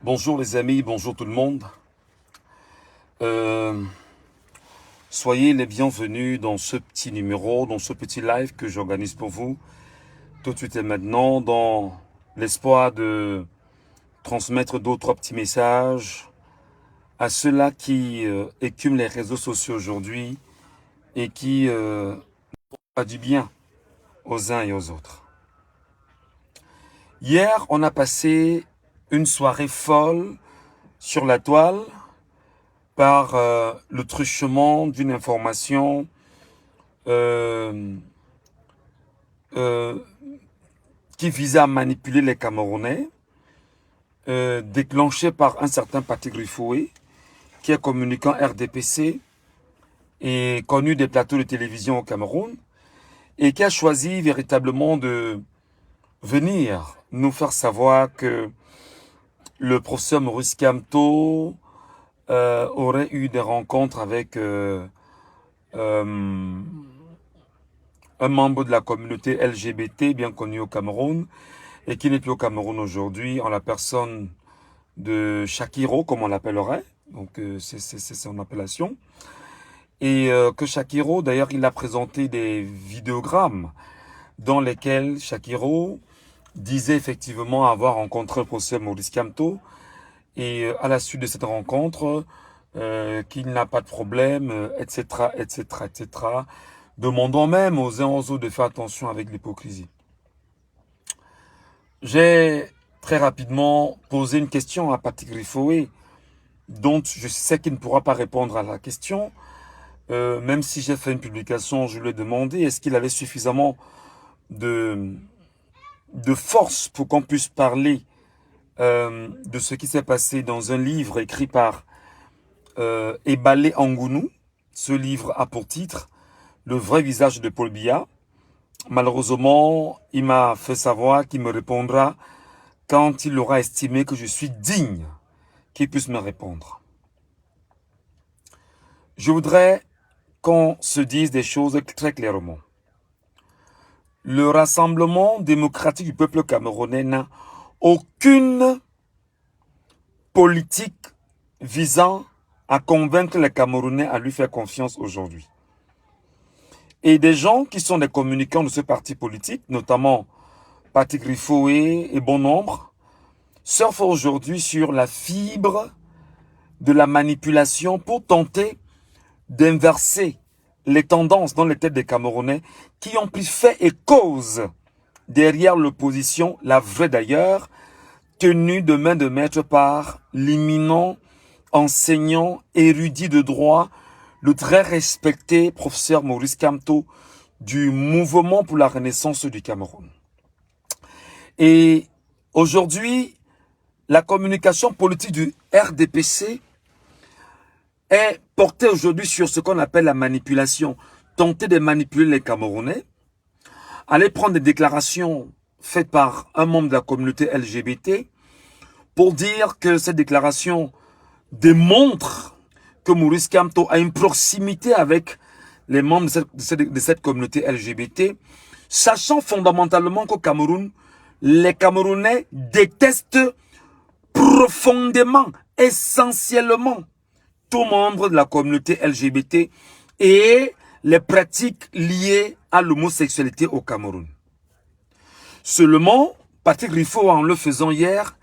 Bonjour les amis, bonjour tout le monde. Euh, Soyez les bienvenus dans ce petit numéro, dans ce petit live que j'organise pour vous tout de suite et maintenant, dans l'espoir de transmettre d'autres petits messages à ceux-là qui écument les réseaux sociaux aujourd'hui et qui font du bien aux uns et aux autres. Hier, on a passé une soirée folle sur la toile par le truchement d'une information qui visait à manipuler les Camerounais, déclenchée par un certain Patrick Rifoué, qui est communicant RDPC et connu des plateaux de télévision au Cameroun, et qui a choisi véritablement de venir nous faire savoir que le professeur Maurice Kamto aurait eu des rencontres avec un membre de la communauté LGBT bien connu au Cameroun et qui n'est plus au Cameroun aujourd'hui, en la personne de Shakiro, comme on l'appellerait. Donc c'est son appellation. Et que Shakiro, d'ailleurs, il a présenté des vidéogrammes dans lesquels Shakiro disait effectivement avoir rencontré le professeur Maurice Kamto et à la suite de cette rencontre, qu'il n'a pas de problème, etc., etc., etc., demandant même aux uns aux autres de faire attention avec l'hypocrisie. J'ai très rapidement posé une question à Patrick Rifoué, dont je sais qu'il ne pourra pas répondre à la question. Même si j'ai fait une publication, je lui ai demandé est-ce qu'il avait suffisamment de force pour qu'on puisse parler de ce qui s'est passé dans un livre écrit par Ebale Angounou. Ce livre a pour titre « Le vrai visage de Paul Biya ». Malheureusement, il m'a fait savoir qu'il me répondra quand il aura estimé que je suis digne qu'il puisse me répondre. Je voudrais qu'on se dise des choses très clairement. Le Rassemblement démocratique du peuple camerounais n'a aucune politique visant à convaincre les Camerounais à lui faire confiance aujourd'hui. Et des gens qui sont des communicants de ce parti politique, notamment Patrick Rifoué et bon nombre, surfent aujourd'hui sur la fibre de la manipulation pour tenter d'inverser les tendances dans les têtes des Camerounais qui ont pris fait et cause derrière l'opposition, la vraie d'ailleurs, tenue de main de maître par l'imminent enseignant érudit de droit, le très respecté professeur Maurice Kamto du Mouvement pour la Renaissance du Cameroun. Et aujourd'hui, la communication politique du RDPC est portée aujourd'hui sur ce qu'on appelle la manipulation. Tenter de manipuler les Camerounais, aller prendre des déclarations faites par un membre de la communauté LGBT pour dire que cette déclaration démontre que Maurice Kamto a une proximité avec les membres de cette communauté LGBT, sachant fondamentalement qu'au Cameroun, les Camerounais détestent profondément, essentiellement, tout membre de la communauté LGBT et les pratiques liées à l'homosexualité au Cameroun. Seulement, Patrick Rifoué, en le faisant hier,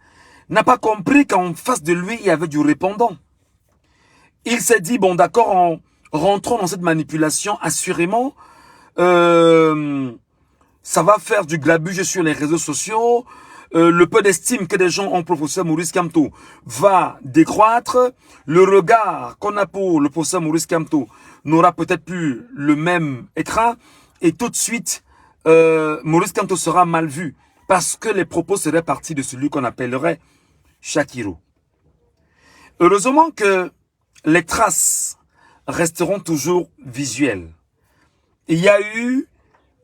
n'a pas compris qu'en face de lui, il y avait du répondant. Il s'est dit, bon d'accord, en rentrant dans cette manipulation, assurément, ça va faire du grabuge sur les réseaux sociaux, le peu d'estime que des gens ont pour le professeur Maurice Kamto va décroître, le regard qu'on a pour le professeur Maurice Kamto n'aura peut-être plus le même écran, et tout de suite, Maurice Kamto sera mal vu, parce que les propos seraient partis de celui qu'on appellerait Shakiro. Heureusement que les traces resteront toujours visuelles. Il y a eu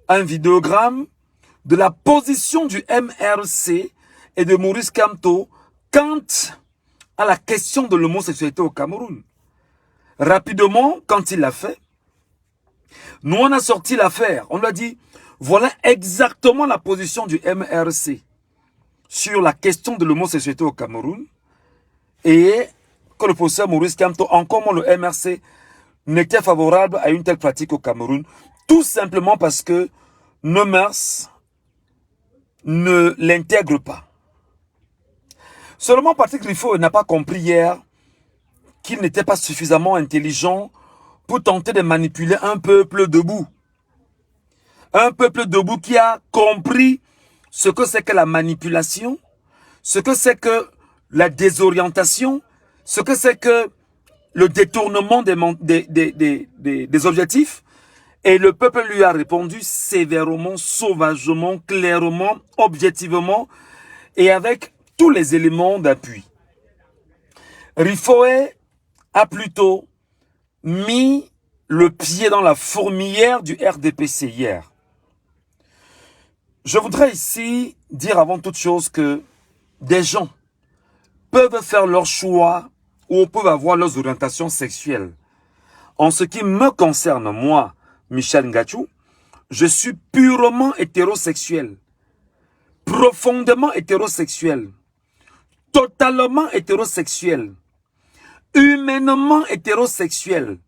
un vidéogramme de la position du MRC et de Maurice Kamto quant à la question de l'homosexualité au Cameroun. Rapidement, quand il l'a fait, nous on a sorti l'affaire. On lui a dit, voilà exactement la position du MRC sur la question de l'homosexualité au Cameroun. et que le professeur Maurice Kamto, encore moins le MRC, n'était favorable à une telle pratique au Cameroun, tout simplement parce que nos mœurs ne l'intègrent pas. Seulement Patrick Rifo n'a pas compris hier qu'il n'était pas suffisamment intelligent pour tenter de manipuler un peuple debout. Un peuple debout qui a compris ce que c'est que la manipulation, ce que c'est que la désorientation, ce que c'est que le détournement des objectifs. Et le peuple lui a répondu sévèrement, sauvagement, clairement, objectivement et avec tous les éléments d'appui. Rifoé a plutôt mis le pied dans la fourmilière du RDPC hier. Je voudrais ici dire avant toute chose que des gens peuvent faire leur choix ou peuvent avoir leurs orientations sexuelles. En ce qui me concerne, moi, Michel Ngachou, je suis purement hétérosexuel, profondément hétérosexuel, totalement hétérosexuel, humainement hétérosexuel.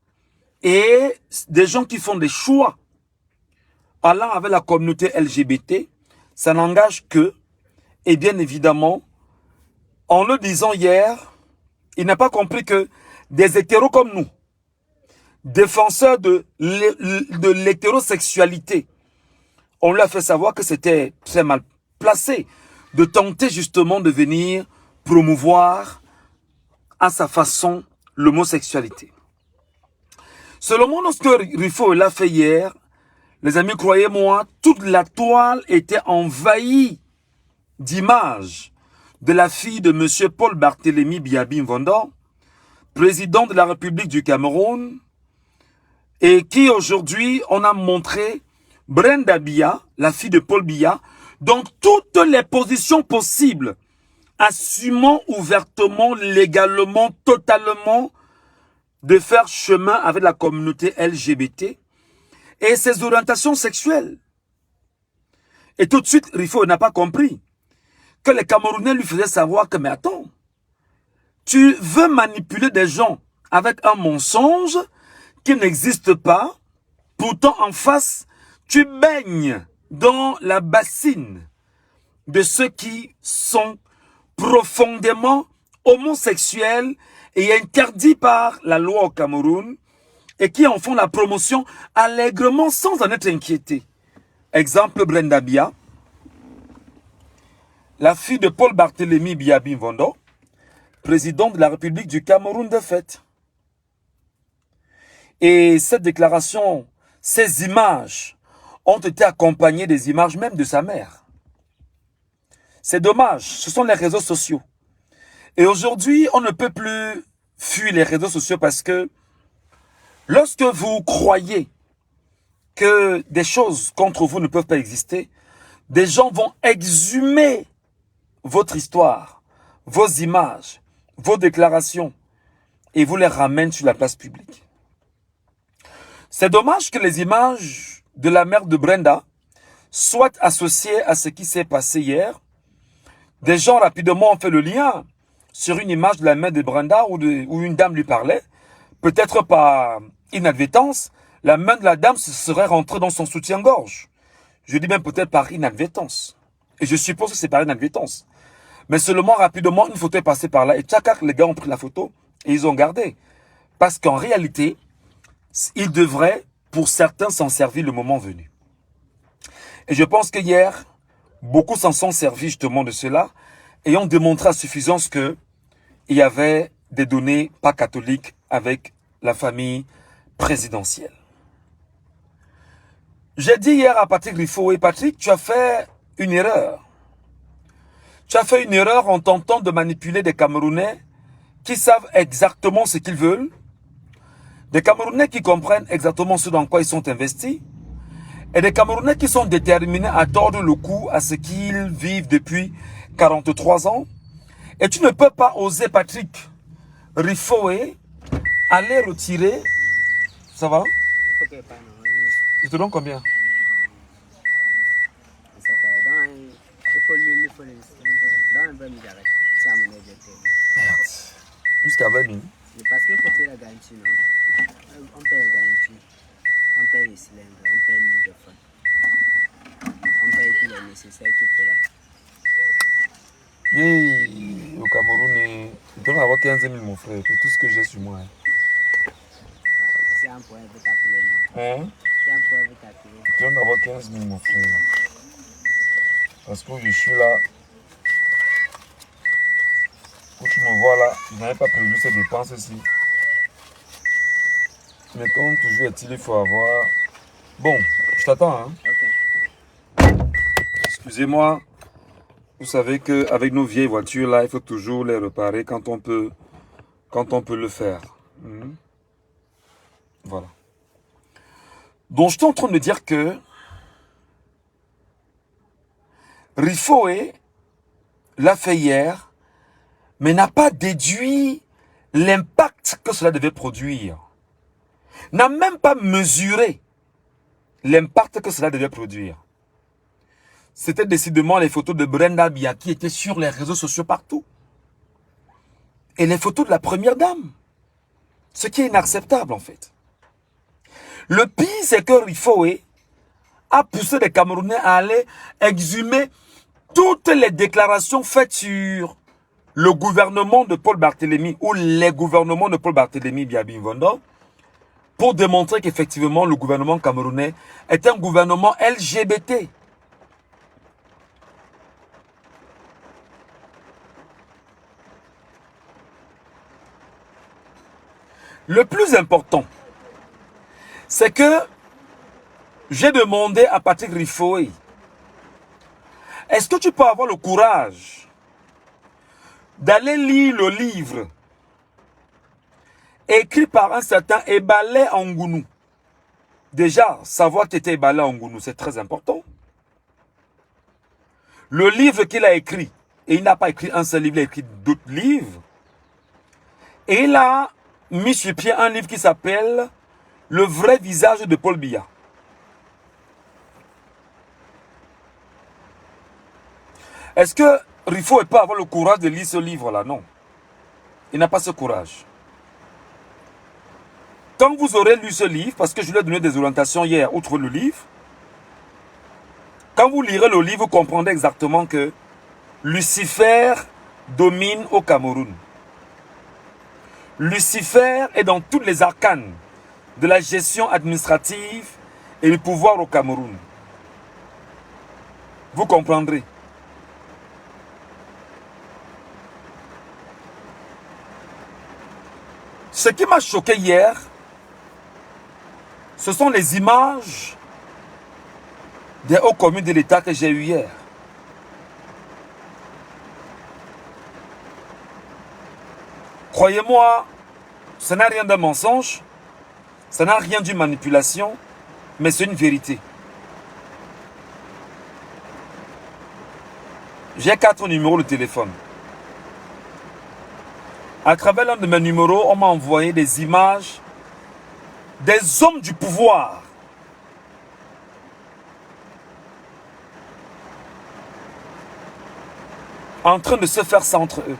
Et des gens qui font des choix allant avec la communauté LGBT, ça n'engage que, et bien évidemment, en le disant hier, il n'a pas compris que des hétéros comme nous, défenseurs de l'hétérosexualité, on lui a fait savoir que c'était très mal placé de tenter justement de venir promouvoir à sa façon l'homosexualité. Seulement, lorsque Rifo l'a fait hier, les amis, croyez-moi, toute la toile était envahie d'images de la fille de M. Paul Barthélémy Biabi Mvondo, président de la République du Cameroun, et qui aujourd'hui, on a montré Brenda Biya, la fille de Paul Biya, dans toutes les positions possibles, assumant ouvertement, légalement, totalement, de faire chemin avec la communauté LGBT et ses orientations sexuelles. Et tout de suite, Rifo n'a pas compris que les Camerounais lui faisaient savoir que, mais attends, tu veux manipuler des gens avec un mensonge qui n'existe pas, pourtant en face, tu baignes dans la bassine de ceux qui sont profondément homosexuels et interdits par la loi au Cameroun et qui en font la promotion allègrement sans en être inquiétés. Exemple, Brenda Biya, la fille de Paul Barthélémy Biabi Mvondo, président de la République du Cameroun de fait. Et cette déclaration, ces images ont été accompagnées des images même de sa mère. C'est dommage, ce sont les réseaux sociaux. Et aujourd'hui, on ne peut plus fuir les réseaux sociaux parce que lorsque vous croyez que des choses contre vous ne peuvent pas exister, des gens vont exhumer votre histoire, vos images, vos déclarations et vous les ramènent sur la place publique. C'est dommage que les images de la mère de Brenda soient associées à ce qui s'est passé hier. Des gens rapidement ont fait le lien sur une image de la mère de Brenda où une dame lui parlait. Peut-être par inadvertance, la main de la dame se serait rentrée dans son soutien-gorge. Je dis même peut-être par inadvertance. Et je suppose que c'est par inadvertance. Mais seulement rapidement, une photo est passée par là. Et tchac, les gars ont pris la photo et ils ont gardé. Parce qu'en réalité, ils devraient, pour certains, s'en servir le moment venu. Et je pense que hier, beaucoup s'en sont servis justement de cela et ont démontré à suffisance qu'il y avait des données pas catholiques avec la famille présidentielle. J'ai dit hier à Patrick Rifo, et Patrick, tu as fait une erreur. Tu as fait une erreur en tentant de manipuler des Camerounais qui savent exactement ce qu'ils veulent, des Camerounais qui comprennent exactement ce dans quoi ils sont investis, et des Camerounais qui sont déterminés à tordre le cou à ce qu'ils vivent depuis 43 ans. Et tu ne peux pas oser, Patrick Rifoé, aller retirer... Ça va? Je te donne combien? Merde. Jusqu'à 20 000. C'est parce qu'il faut payer la garantie, non? On paye la garantie, on paye les cylindres, on paye l'huile de fond, on paye tout le nécessaire qu'il faut là. Au Cameroun, je dois avoir 15 000, mon frère. C'est tout ce que j'ai sur moi. Si un point veut t'appeler, non? Hein? Si un point veut t'appeler. Je dois avoir 15 000, mon frère. Parce que je suis là. Quand tu me vois là, je n'avais pas prévu ces dépenses-ci. Mais comme toujours est-il, il faut avoir... Bon, je t'attends, hein. Ok. Excusez-moi. Vous savez qu'avec nos vieilles voitures, là, il faut toujours les réparer quand on peut le faire. Voilà. Donc, je suis en train de dire que Rifoé l'a fait hier, mais n'a pas déduit l'impact que cela devait produire. N'a même pas mesuré l'impact que cela devait produire. C'était décidément les photos de Brenda Bia qui étaient sur les réseaux sociaux partout. Et les photos de la première dame. Ce qui est inacceptable en fait. Le pire, c'est que Rifoé a poussé les Camerounais à aller exhumer toutes les déclarations faites sur le gouvernement de Paul Barthélémy ou les gouvernements de Paul Barthélémy Biabinvondo pour démontrer qu'effectivement le gouvernement camerounais est un gouvernement LGBT. Le plus important, c'est que j'ai demandé à Patrick Rifoé, est-ce que tu peux avoir le courage d'aller lire le livre écrit par un certain Ebalé Angounouh? Déjà, savoir que tu étais Ebalé Angounouh, c'est très important. Le livre qu'il a écrit, et il n'a pas écrit un seul livre, il a écrit d'autres livres, et il a mis sur pied un livre qui s'appelle « Le vrai visage de Paul Biya ». Est-ce que Rifoé peut avoir le courage de lire ce livre-là? Non. Il n'a pas ce courage. Quand vous aurez lu ce livre, parce que je lui ai donné des orientations hier, outre le livre, quand vous lirez le livre, vous comprendrez exactement que Lucifer domine au Cameroun. Lucifer est dans toutes les arcanes de la gestion administrative et du pouvoir au Cameroun. Vous comprendrez. Ce qui m'a choqué hier, ce sont les images des hauts communes de l'État que j'ai eues hier. Croyez-moi, ça n'a rien d'un mensonge, ça n'a rien d'une manipulation, mais c'est une vérité. J'ai 4 numéros de téléphone. À travers l'un de mes numéros, on m'a envoyé des images des hommes du pouvoir en train de se faire ça entre eux.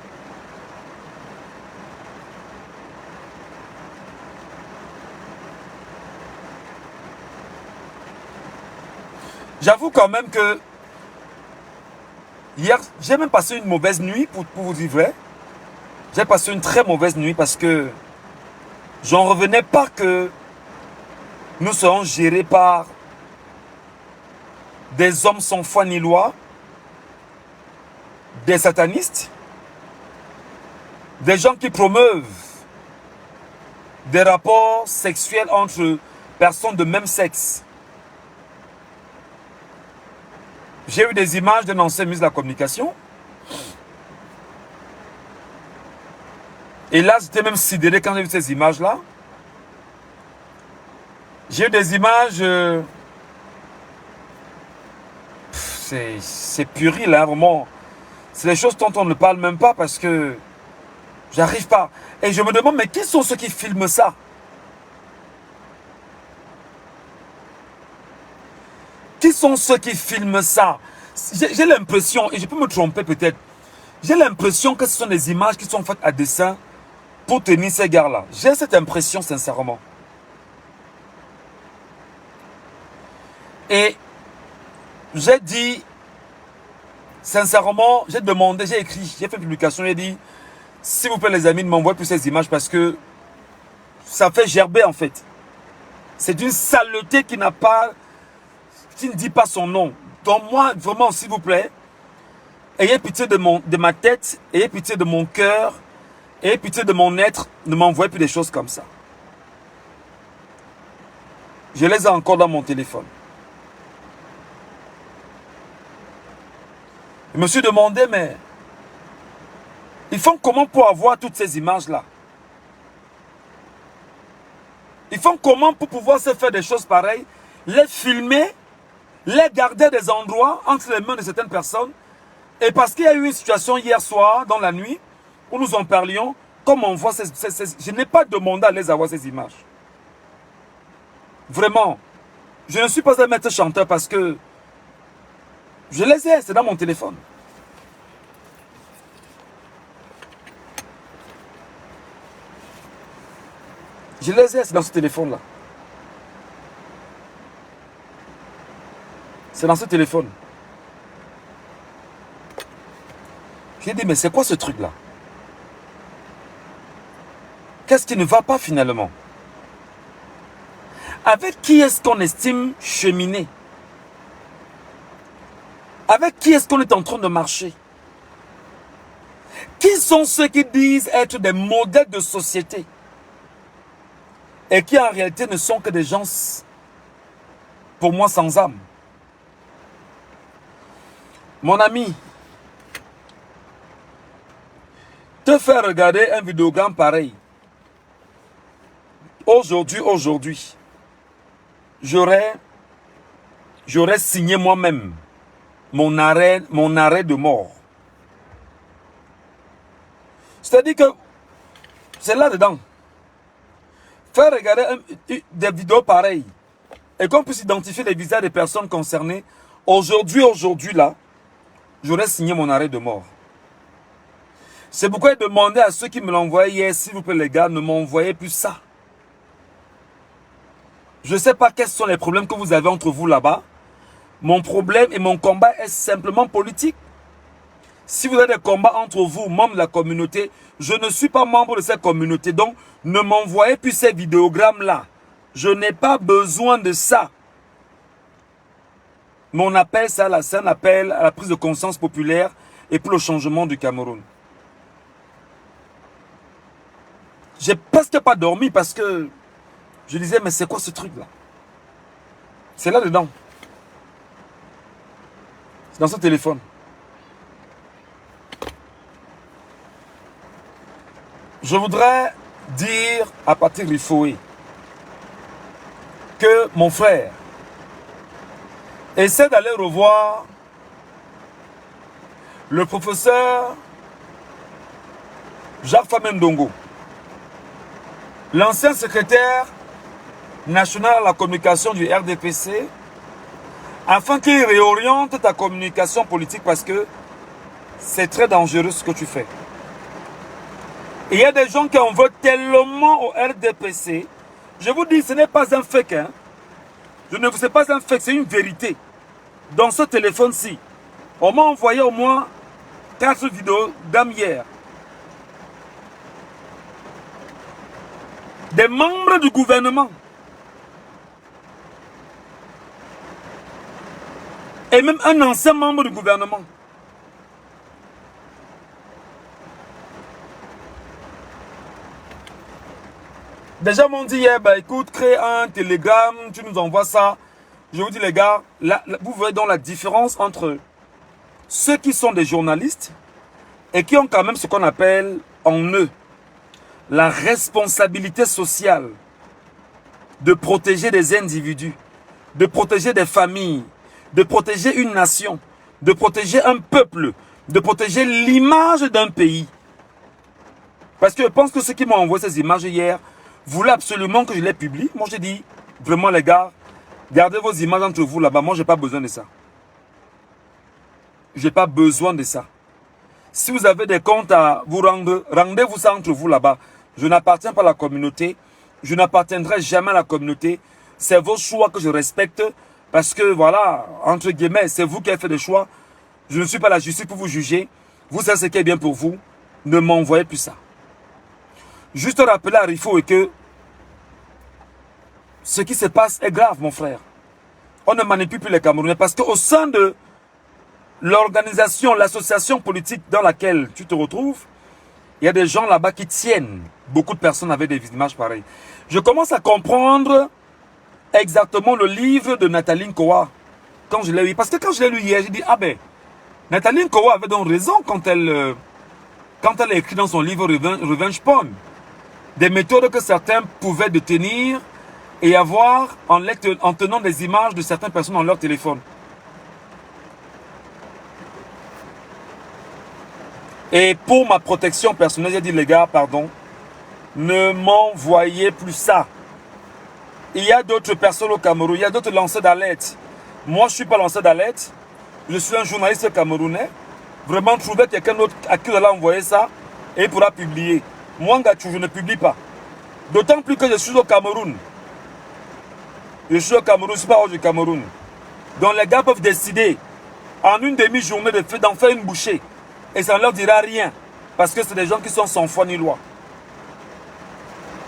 J'avoue quand même que hier, j'ai même passé une mauvaise nuit, pour vous dire vrai. J'ai passé une très mauvaise nuit parce que j'en revenais pas que nous serons gérés par des hommes sans foi ni loi, des satanistes, des gens qui promeuvent des rapports sexuels entre personnes de même sexe. J'ai eu des images d'un ancien ministre de la Communication. Et là, j'étais même sidéré quand j'ai vu ces images-là. J'ai eu des images... c'est puéril, hein, vraiment. C'est des choses dont on ne parle même pas parce que j'arrive pas. Et je me demande, mais qui sont ceux qui filment ça? Qui sont ceux qui filment ça? J'ai l'impression, et je peux me tromper peut-être, j'ai l'impression que ce sont des images qui sont faites à dessein pour tenir ces gars-là. J'ai cette impression, sincèrement. Et j'ai dit, sincèrement, j'ai demandé, j'ai écrit, j'ai fait une publication, j'ai dit, s'il vous plaît les amis, ne m'envoyez plus ces images parce que ça fait gerber en fait. C'est d'une saleté qui n'a pas, qui ne dit pas son nom. Donc moi, vraiment, s'il vous plaît, ayez pitié de ma tête, ayez pitié de mon cœur, ayez pitié de mon être, ne m'envoyez plus des choses comme ça. Je les ai encore dans mon téléphone. Je me suis demandé, mais ils font comment pour avoir toutes ces images-là? Ils font comment pour pouvoir se faire des choses pareilles, les filmer, les garder des endroits entre les mains de certaines personnes. Et parce qu'il y a eu une situation hier soir, dans la nuit, où nous en parlions, comme on voit je n'ai pas demandé à les avoir ces images. Vraiment. Je ne suis pas un maître chanteur parce que je les ai, c'est dans mon téléphone. Je les ai, c'est dans ce téléphone-là. C'est dans ce téléphone. J'ai dit, mais c'est quoi ce truc-là? Qu'est-ce qui ne va pas finalement? Avec qui est-ce qu'on estime cheminer? Avec qui est-ce qu'on est en train de marcher? Qui sont ceux qui disent être des modèles de société et qui en réalité ne sont que des gens, pour moi, sans âme? Mon ami, te faire regarder un vidéogramme pareil, aujourd'hui, j'aurais signé moi-même mon arrêt de mort. C'est-à-dire que c'est là-dedans. Faire regarder des vidéos pareilles et qu'on puisse identifier les visages des personnes concernées, aujourd'hui là, j'aurais signé mon arrêt de mort. C'est pourquoi j'ai demandé à ceux qui me l'envoyaient hier, s'il vous plaît les gars, ne m'envoyez plus ça. Je ne sais pas quels sont les problèmes que vous avez entre vous là-bas. Mon problème et mon combat est simplement politique. Si vous avez des combats entre vous, membres de la communauté, je ne suis pas membre de cette communauté. Donc, ne m'envoyez plus ces vidéogrammes-là. Je n'ai pas besoin de ça. Mon appel, c'est un appel à la prise de conscience populaire et pour le changement du Cameroun. J'ai presque pas dormi parce que je disais, mais c'est quoi ce truc-là? C'est là-dedans. C'est dans ce téléphone. Je voudrais dire à Patrick Riffoé que mon frère essaie d'aller revoir le professeur Jacques Famendongo, l'ancien secrétaire national à la communication du RDPC, afin qu'il réoriente ta communication politique parce que c'est très dangereux ce que tu fais. Il y a des gens qui en veulent tellement au RDPC. Je vous dis, ce n'est pas un fake. Hein. C'est pas un fake, c'est une vérité. Dans ce téléphone-ci, on m'a envoyé au moins 4 vidéos hier. Des membres du gouvernement. Et même un ancien membre du gouvernement. Déjà, m'ont dit hier, bah, écoute, crée un télégramme, tu nous envoies ça. Je vous dis, les gars, vous voyez donc la différence entre ceux qui sont des journalistes et qui ont quand même ce qu'on appelle en eux la responsabilité sociale de protéger des individus, de protéger des familles, de protéger une nation, de protéger un peuple, de protéger l'image d'un pays. Parce que je pense que ceux qui m'ont envoyé ces images hier voulaient absolument que je les publie. Moi, j'ai dit, vraiment les gars, gardez vos images entre vous là-bas. Moi, je n'ai pas besoin de ça. Je n'ai pas besoin de ça. Si vous avez des comptes à vous rendre, rendez-vous ça entre vous là-bas. Je n'appartiens pas à la communauté. Je n'appartiendrai jamais à la communauté. C'est vos choix que je respecte. Parce que, voilà, entre guillemets, c'est vous qui avez fait des choix. Je ne suis pas la justice pour vous juger. Vous savez ce qui est bien pour vous. Ne m'envoyez plus ça. Juste rappeler à Rifo que ce qui se passe est grave, mon frère. On ne manipule plus les Camerounais parce qu'au sein de l'organisation, l'association politique dans laquelle tu te retrouves, il y a des gens là-bas qui tiennent. Beaucoup de personnes avaient des images pareilles. Je commence à comprendre exactement le livre de Nathalie Nkoa quand je l'ai lu. Parce que quand je l'ai lu hier, j'ai dit, ah ben, Nathalie Nkoa avait donc raison quand elle a écrit dans son livre Revenge Porn. Des méthodes que certains pouvaient détenir et avoir en tenant des images de certaines personnes dans leur téléphone. Et pour ma protection personnelle, j'ai dit, les gars, pardon, ne m'envoyez plus ça. Il y a d'autres personnes au Cameroun, il y a d'autres lanceurs d'alerte. Moi, je ne suis pas lanceur d'alerte. Je suis un journaliste camerounais. Vraiment, trouver quelqu'un d'autre à qui on a envoyé ça et il pourra publier. Moi, Ngachou, je ne publie pas. D'autant plus que je suis au Cameroun. Je suis au Cameroun, je ne suis pas hors du Cameroun. Donc les gars peuvent décider en une demi-journée d'en faire une bouchée. Et ça ne leur dira rien. Parce que c'est des gens qui sont sans foi ni loi.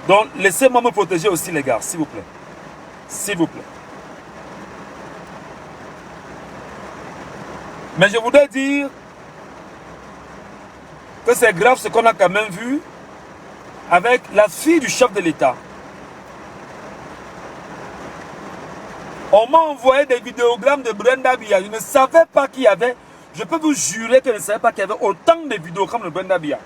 Donc laissez-moi me protéger aussi les gars, s'il vous plaît. S'il vous plaît. Mais je voudrais dire que c'est grave ce qu'on a quand même vu avec la fille du chef de l'État. On m'a envoyé des vidéogrammes de Brenda Biya. Je ne savais pas qu'il y avait, je peux vous jurer que je ne savais pas qu'il y avait autant de vidéogrammes de Brenda Biya.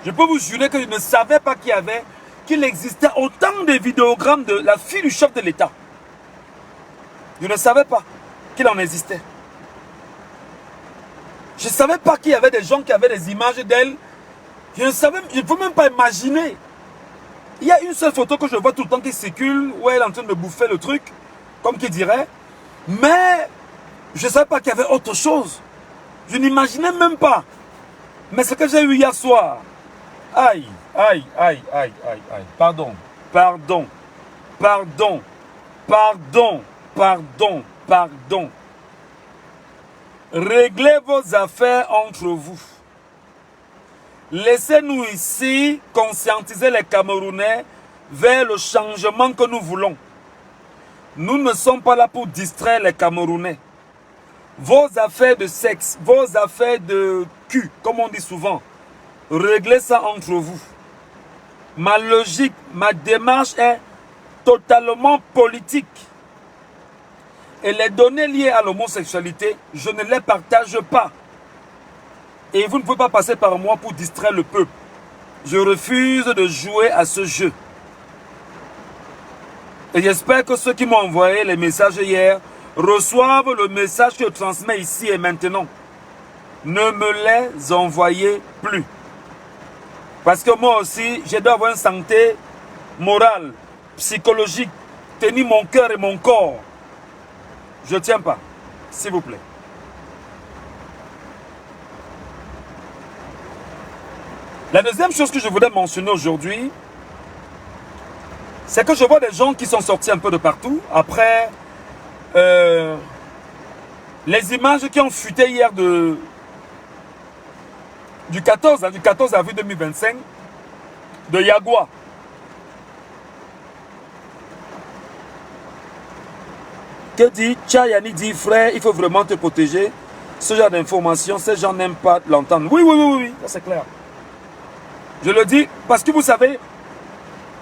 Je peux vous jurer que je ne savais pas qu'il existait autant de vidéogrammes de la fille du chef de l'État. Je ne savais pas qu'il en existait. Je ne savais pas qu'il y avait des gens qui avaient des images d'elle. Je ne peux même pas imaginer. Il y a une seule photo que je vois tout le temps qui circule, où elle est en train de bouffer le truc, comme qui dirait. Mais je ne savais pas qu'il y avait autre chose. Je n'imaginais même pas. Mais ce que j'ai eu hier soir, aïe, aïe, aïe, aïe, aïe, aïe, pardon, pardon, pardon, pardon, pardon, pardon. Réglez vos affaires entre vous. Laissez-nous ici conscientiser les Camerounais vers le changement que nous voulons. Nous ne sommes pas là pour distraire les Camerounais. Vos affaires de sexe, vos affaires de cul, comme on dit souvent, réglez ça entre vous. Ma logique, ma démarche est totalement politique. Et les données liées à l'homosexualité, je ne les partage pas. Et vous ne pouvez pas passer par moi pour distraire le peuple. Je refuse de jouer à ce jeu. Et j'espère que ceux qui m'ont envoyé les messages hier reçoivent le message que je transmets ici et maintenant. Ne me les envoyez plus. Parce que moi aussi, je dois avoir une santé morale, psychologique, tenir mon cœur et mon corps. Je ne tiens pas, s'il vous plaît. La deuxième chose que je voudrais mentionner aujourd'hui, c'est que je vois des gens qui sont sortis un peu de partout après les images qui ont fuité hier du 14 avril 2025 de Yagua. Que dit Tchayani dit, frère, il faut vraiment te protéger. Ce genre d'informations, ces gens n'aiment pas l'entendre. Oui, oui, oui, oui, ça c'est clair. Je le dis parce que vous savez,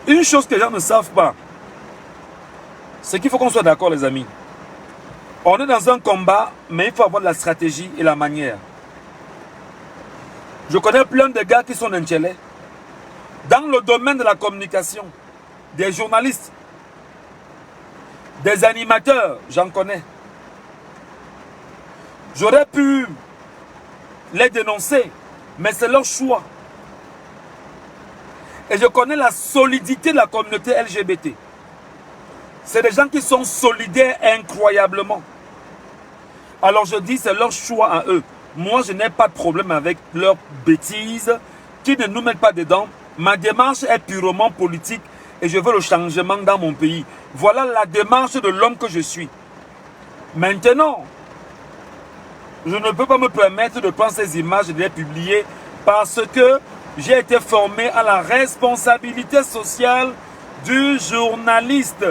une chose que les gens ne savent pas, c'est qu'il faut qu'on soit d'accord, les amis. On est dans un combat, mais il faut avoir de la stratégie et la manière. Je connais plein de gars qui sont inchelés. Dans le domaine de la communication, des journalistes, des animateurs, j'en connais. J'aurais pu les dénoncer, mais c'est leur choix. Et je connais la solidité de la communauté LGBT. C'est des gens qui sont solidaires incroyablement. Alors je dis, c'est leur choix à eux. Moi, je n'ai pas de problème avec leurs bêtises, qui ne nous mettent pas dedans. Ma démarche est purement politique et je veux le changement dans mon pays. Voilà la démarche de l'homme que je suis. Maintenant, je ne peux pas me permettre de prendre ces images et de les publier parce que j'ai été formé à la responsabilité sociale du journaliste.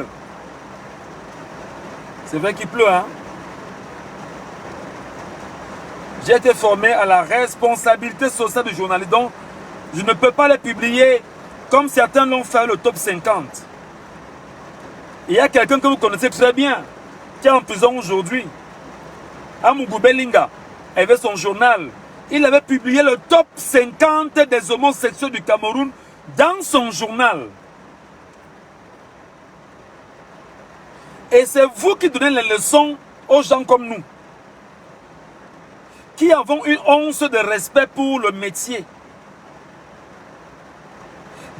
C'est vrai qu'il pleut, hein? J'ai été formé à la responsabilité sociale du journaliste. Donc, je ne peux pas les publier comme certains l'ont fait le top 50. Il y a quelqu'un que vous connaissez très bien, qui est en prison aujourd'hui. Amougou Belinga avait son journal. Il avait publié le top 50 des homosexuels du Cameroun dans son journal. Et c'est vous qui donnez les leçons aux gens comme nous, qui avons une once de respect pour le métier.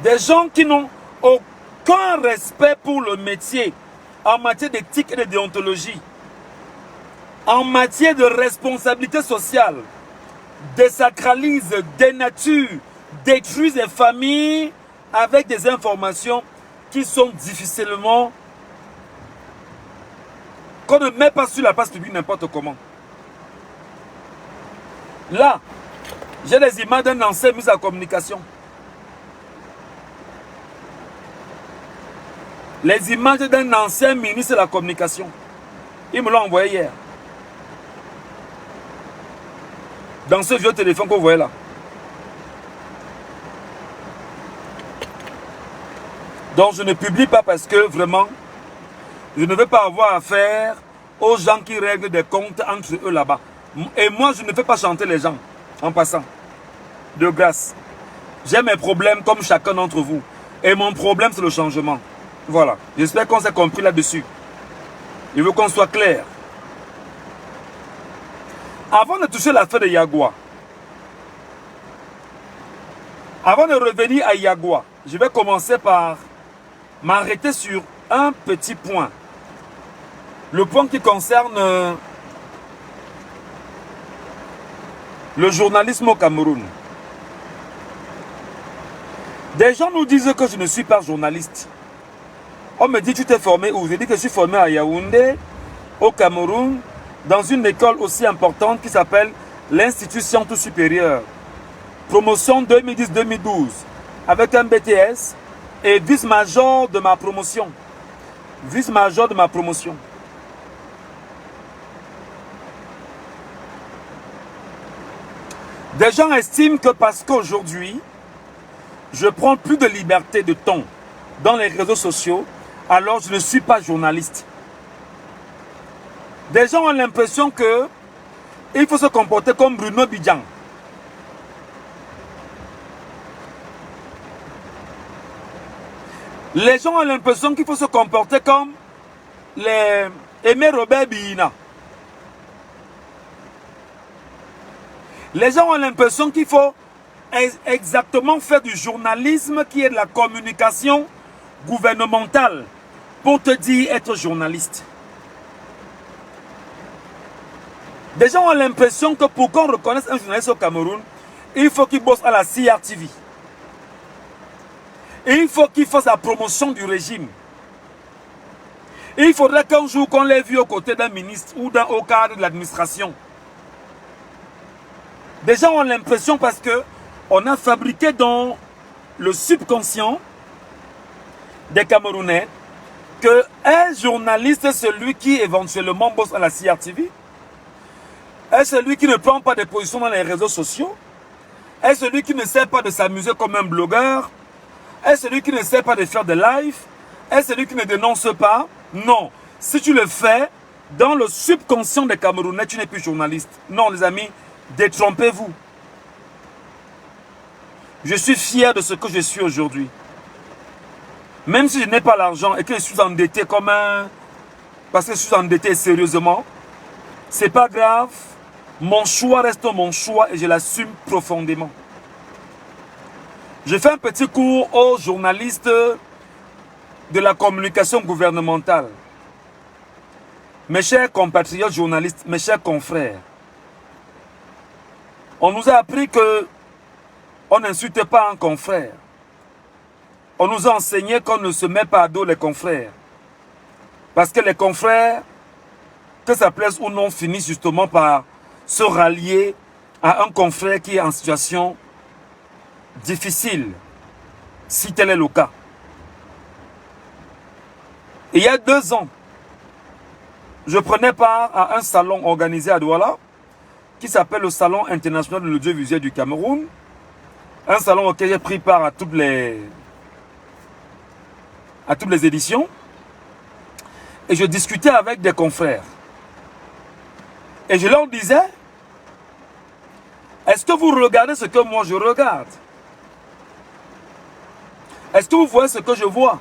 Des gens qui n'ont aucun respect pour le métier en matière d'éthique et de déontologie, en matière de responsabilité sociale, désacralisent, dénaturent, détruisent les familles avec des informations qui sont difficilement, qu'on ne met pas sur la place publique n'importe comment. Là, j'ai des images d'un ancien ministre de la communication. Les images d'un ancien ministre de la communication. Il me l'a envoyé hier. Dans ce vieux téléphone que vous voyez là. Donc je ne publie pas parce que vraiment, je ne veux pas avoir affaire aux gens qui règlent des comptes entre eux là-bas. Et moi, je ne fais pas chanter les gens en passant. De grâce. J'ai mes problèmes comme chacun d'entre vous. Et mon problème, c'est le changement. Voilà. J'espère qu'on s'est compris là-dessus. Il veut qu'on soit clair. Avant de toucher l'affaire de Yagua, avant de revenir à Yagua, je vais commencer par m'arrêter sur un petit point. Le point qui concerne le journalisme au Cameroun. Des gens nous disent que je ne suis pas journaliste. On me dit, tu t'es formé où? Je dis que je suis formé à Yaoundé, au Cameroun, dans une école aussi importante qui s'appelle l'Institut Sciences Supérieures. Promotion 2010-2012, avec un BTS et vice-major de ma promotion. Vice-major de ma promotion. Des gens estiment que parce qu'aujourd'hui, je prends plus de liberté de ton dans les réseaux sociaux, alors je ne suis pas journaliste. Des gens ont l'impression que il faut se comporter comme Bruno Bidjan. Les gens ont l'impression qu'il faut se comporter comme les Aimé Robert Bina. Les gens ont l'impression qu'il faut exactement faire du journalisme qui est de la communication gouvernementale pour te dire être journaliste. Des gens ont l'impression que pour qu'on reconnaisse un journaliste au Cameroun, il faut qu'il bosse à la CRTV. Et il faut qu'il fasse la promotion du régime. Et il faudrait qu'un jour qu'on l'ait vu aux côtés d'un ministre ou d'un haut cadre de l'administration. Des gens ont l'impression parce que on a fabriqué dans le subconscient des Camerounais qu'un journaliste est celui qui éventuellement bosse à la CRTV, est celui qui ne prend pas de position dans les réseaux sociaux, est celui qui ne sait pas de s'amuser comme un blogueur, est celui qui ne sait pas de faire des lives, est celui qui ne dénonce pas. Non, si tu le fais, dans le subconscient des Camerounais, tu n'es plus journaliste. Non les amis, détrompez-vous. Je suis fier de ce que je suis aujourd'hui. Même si je n'ai pas l'argent et que je suis endetté comme un... Parce que je suis endetté sérieusement, c'est pas grave. Mon choix reste mon choix et je l'assume profondément. Je fais un petit cours aux journalistes de la communication gouvernementale. Mes chers compatriotes journalistes, mes chers confrères, On nous a appris que on n'insulte pas un confrère. On nous a enseigné qu'on ne se met pas à dos les confrères. Parce que les confrères, que ça plaise ou non, finissent justement par se rallier à un confrère qui est en situation difficile, si tel est le cas. Et il y a 2 ans, je prenais part à un salon organisé à Douala, qui s'appelle le Salon international de l'audiovisuel du Cameroun. Un salon auquel j'ai pris part à toutes les éditions. Et je discutais avec des confrères. Et je leur disais, est-ce que vous regardez ce que moi je regarde? Est-ce que vous voyez ce que je vois?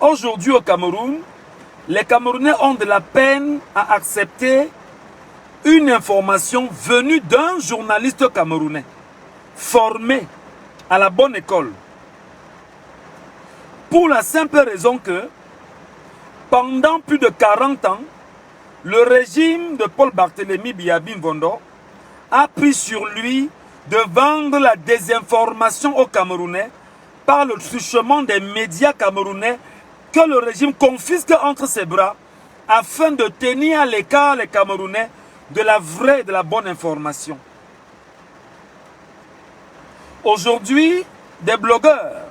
Aujourd'hui au Cameroun, les Camerounais ont de la peine à accepter une information venue d'un journaliste camerounais, formé à la bonne école. Pour la simple raison que, pendant plus de 40 ans, le régime de Paul Barthélémy Biya Mvondo a pris sur lui de vendre la désinformation aux Camerounais par le truchement des médias camerounais que le régime confisque entre ses bras afin de tenir à l'écart les Camerounais de la vraie et de la bonne information. Aujourd'hui, des blogueurs,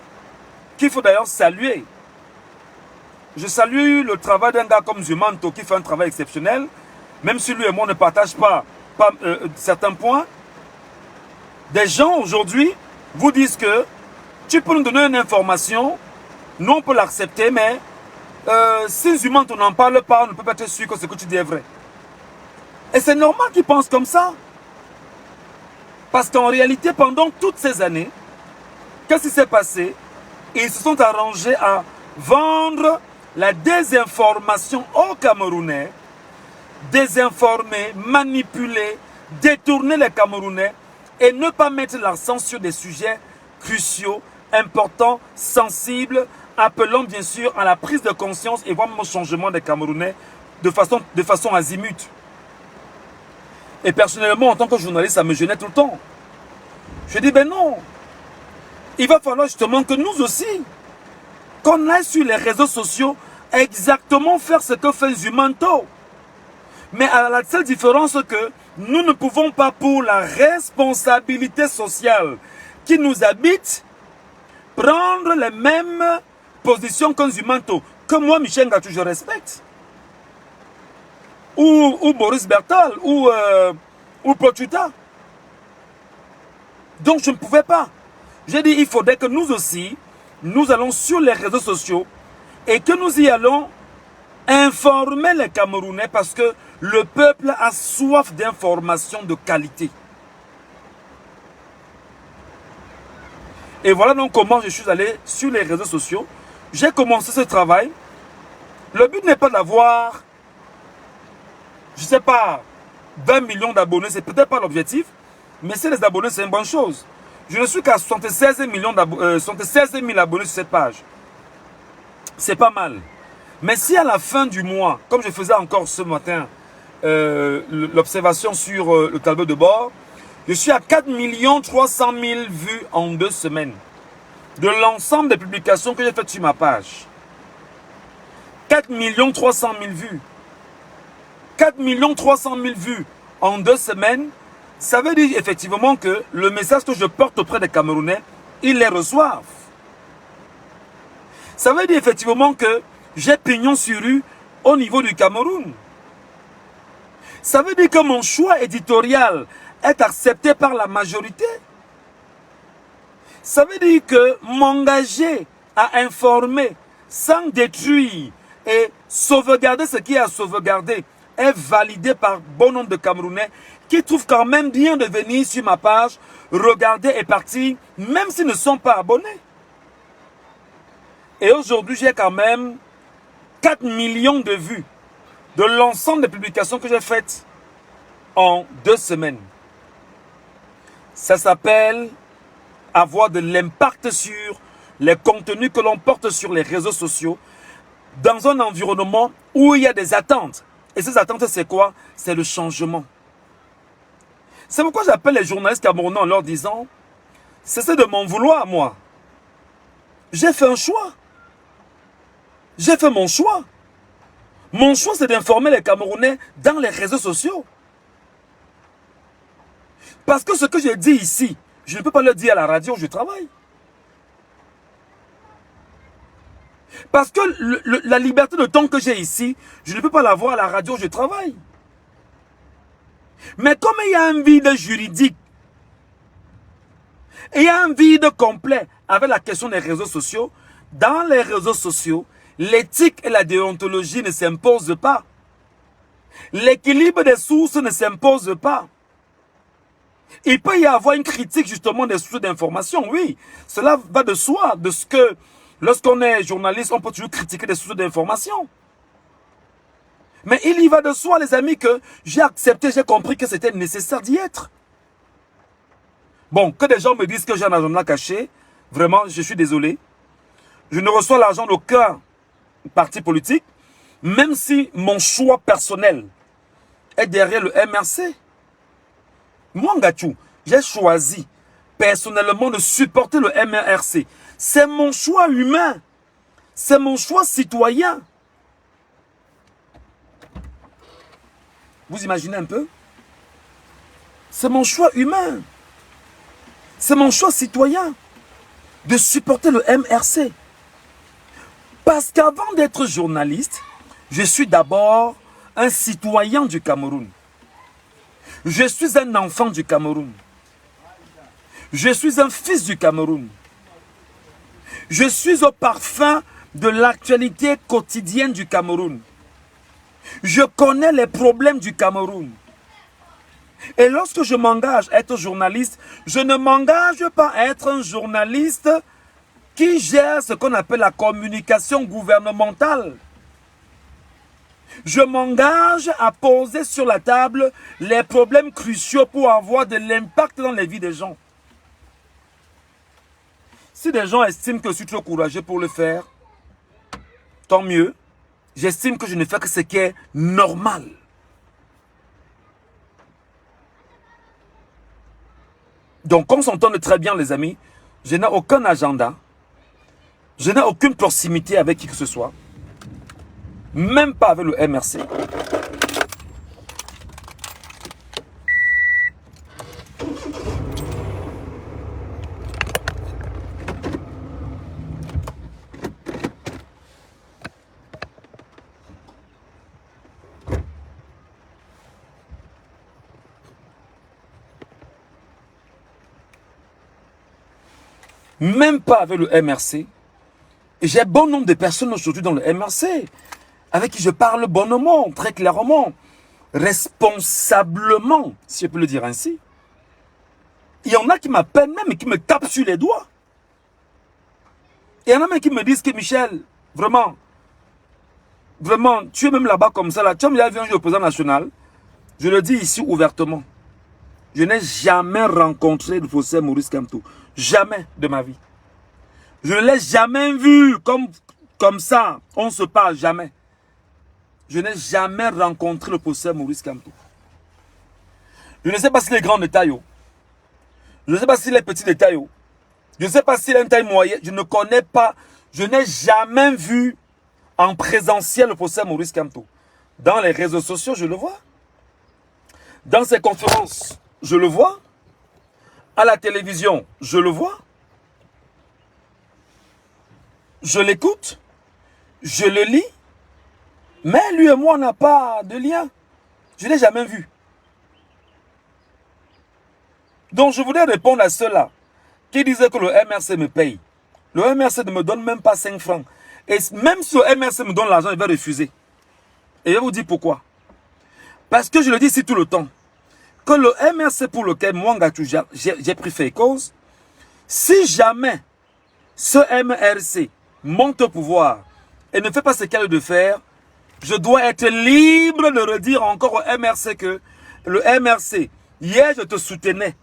qu'il faut d'ailleurs saluer. Je salue le travail d'un gars comme Zumanto qui fait un travail exceptionnel, même si lui et moi ne partagent pas certains points. Des gens aujourd'hui vous disent que tu peux nous donner une information, nous on peut l'accepter, mais si Zumanto n'en parle pas, on ne peut pas être sûr que ce que tu dis est vrai. Et c'est normal qu'ils pensent comme ça. Parce qu'en réalité, pendant toutes ces années, qu'est-ce qui s'est passé? Ils se sont arrangés à vendre la désinformation aux Camerounais, désinformer, manipuler, détourner les Camerounais et ne pas mettre l'accent sur des sujets cruciaux, importants, sensibles, appelant bien sûr à la prise de conscience et voire au changement des Camerounais de façon azimute. Et personnellement, en tant que journaliste, ça me gênait tout le temps. Je dis, ben non, il va falloir justement que nous aussi, qu'on aille sur les réseaux sociaux, exactement faire ce que fait Zumanto. Mais à la seule différence que nous ne pouvons pas, pour la responsabilité sociale qui nous habite, prendre les mêmes positions qu'un Zumanto, que moi, Michel Ngatou, je respecte. Ou Boris Bertal, ou Pochuta. Donc je ne pouvais pas. J'ai dit, il faudrait que nous aussi, nous allons sur les réseaux sociaux et que nous y allons informer les Camerounais parce que le peuple a soif d'informations de qualité. Et voilà donc comment je suis allé sur les réseaux sociaux. J'ai commencé ce travail. Le but n'est pas d'avoir, je ne sais pas, 20 millions d'abonnés, c'est peut-être pas l'objectif, mais si les abonnés, c'est une bonne chose. Je ne suis qu'à 76 000 abonnés sur cette page. C'est pas mal. Mais si à la fin du mois, comme je faisais encore ce matin, l'observation sur le tableau de bord, je suis à 4 300 000 vues en 2 semaines. De l'ensemble des publications que j'ai faites sur ma page. 4 300 000 vues. 4 300 000 vues en 2 semaines, ça veut dire effectivement que le message que je porte auprès des Camerounais, ils les reçoivent. Ça veut dire effectivement que j'ai pignon sur rue au niveau du Cameroun. Ça veut dire que mon choix éditorial est accepté par la majorité. Ça veut dire que m'engager à informer sans détruire et sauvegarder ce qui est à sauvegarder est validé par bon nombre de Camerounais qui trouvent quand même bien de venir sur ma page, regarder et partir, même s'ils ne sont pas abonnés. Et aujourd'hui, j'ai quand même 4 millions de vues de l'ensemble des publications que j'ai faites en 2 semaines. Ça s'appelle avoir de l'impact sur les contenus que l'on porte sur les réseaux sociaux dans un environnement où il y a des attentes. Et ces attentes, c'est quoi? C'est le changement. C'est pourquoi j'appelle les journalistes camerounais en leur disant, cessez de m'en vouloir, moi. J'ai fait un choix. J'ai fait mon choix. Mon choix, c'est d'informer les Camerounais dans les réseaux sociaux. Parce que ce que je dis ici, je ne peux pas le dire à la radio où je travaille. Parce que la liberté de temps que j'ai ici, je ne peux pas l'avoir à la radio où je travaille. Mais comme il y a un vide juridique, il y a un vide complet avec la question des réseaux sociaux, dans les réseaux sociaux, l'éthique et la déontologie ne s'imposent pas. L'équilibre des sources ne s'impose pas. Il peut y avoir une critique justement des sources d'information, oui. Cela va de soi, de ce que lorsqu'on est journaliste, on peut toujours critiquer des sources d'information. Mais il y va de soi, les amis, que j'ai accepté, j'ai compris que c'était nécessaire d'y être. Bon, que des gens me disent que j'ai un agenda caché, vraiment, je suis désolé. Je ne reçois l'argent d'aucun parti politique, même si mon choix personnel est derrière le MRC. Moi, Ngachou, j'ai choisi personnellement de supporter le MRC. C'est mon choix humain. C'est mon choix citoyen. Vous imaginez un peu? C'est mon choix humain. C'est mon choix citoyen de supporter le MRC. Parce qu'avant d'être journaliste, je suis d'abord un citoyen du Cameroun. Je suis un enfant du Cameroun. Je suis un fils du Cameroun. Je suis au parfum de l'actualité quotidienne du Cameroun. Je connais les problèmes du Cameroun. Et lorsque je m'engage à être journaliste, je ne m'engage pas à être un journaliste qui gère ce qu'on appelle la communication gouvernementale. Je m'engage à poser sur la table les problèmes cruciaux pour avoir de l'impact dans les vies des gens. Si des gens estiment que je suis trop courageux pour le faire, tant mieux. J'estime que je ne fais que ce qui est normal. Donc, on s'entend très bien, les amis. Je n'ai aucun agenda. Je n'ai aucune proximité avec qui que ce soit. Même pas avec le MRC. Même pas avec le MRC. Et j'ai bon nombre de personnes aujourd'hui dans le MRC avec qui je parle bonnement, très clairement, responsablement, si je peux le dire ainsi. Il y en a qui m'appellent même et qui me tapent sur les doigts. Il y en a même qui me disent que Michel, vraiment, tu es même là-bas comme ça, là. Tu as déjà vu un jour le président national. Je le dis ici ouvertement. Je n'ai jamais rencontré le professeur Maurice Kamto. Jamais de ma vie. Je ne l'ai jamais vu comme ça. On se parle jamais. Je n'ai jamais rencontré le professeur Maurice Kamto. Je ne sais pas s'il est grand de taille. Je ne sais pas s'il est petit de taille. Je ne sais pas s'il a une taille moyenne. Je ne connais pas. Je n'ai jamais vu en présentiel le professeur Maurice Kamto. Dans les réseaux sociaux, je le vois. Dans ses conférences, je le vois. À la télévision, je le vois. Je l'écoute. Je le lis. Mais lui et moi, on n'a pas de lien. Je ne l'ai jamais vu. Donc, je voudrais répondre à ceux-là qui disaient que le MRC me paye. Le MRC ne me donne même pas 5 francs. Et même si le MRC me donne l'argent, il va refuser. Et je vais vous dire pourquoi. Parce que je le dis ici tout le temps. Que le MRC pour lequel moi, Ngachou, j'ai pris fait cause, si jamais ce MRC monte au pouvoir et ne fait pas ce qu'elle a de faire, je dois être libre de redire encore au MRC que le MRC, hier je te soutenais.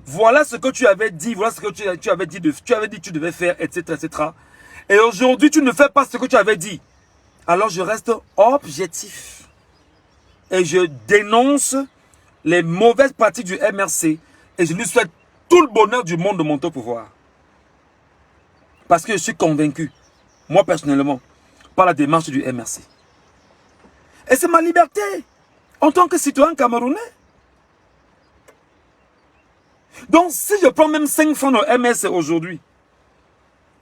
Voilà ce que tu avais dit, voilà ce que tu avais dit que tu devais faire, etc., etc. Et aujourd'hui, tu ne fais pas ce que tu avais dit. Alors je reste objectif. Et je dénonce les mauvaises pratiques du MRC et je lui souhaite tout le bonheur du monde de monter au pouvoir. Parce que je suis convaincu, moi personnellement, par la démarche du MRC. Et c'est ma liberté en tant que citoyen camerounais. Donc si je prends même 5 francs au MRC aujourd'hui,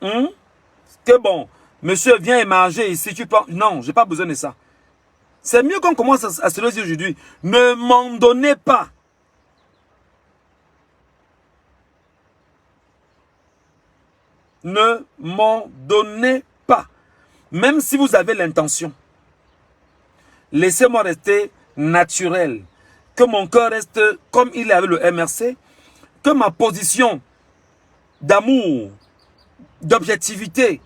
que bon, monsieur vient émarger ici, tu prends... Non, je n'ai pas besoin de ça. C'est mieux qu'on commence à se le dire aujourd'hui. Ne m'en donnez pas. Ne m'en donnez pas. Même si vous avez l'intention. Laissez-moi rester naturel. Que mon cœur reste comme il est avec le MRC. Que ma position d'amour, d'objectivité,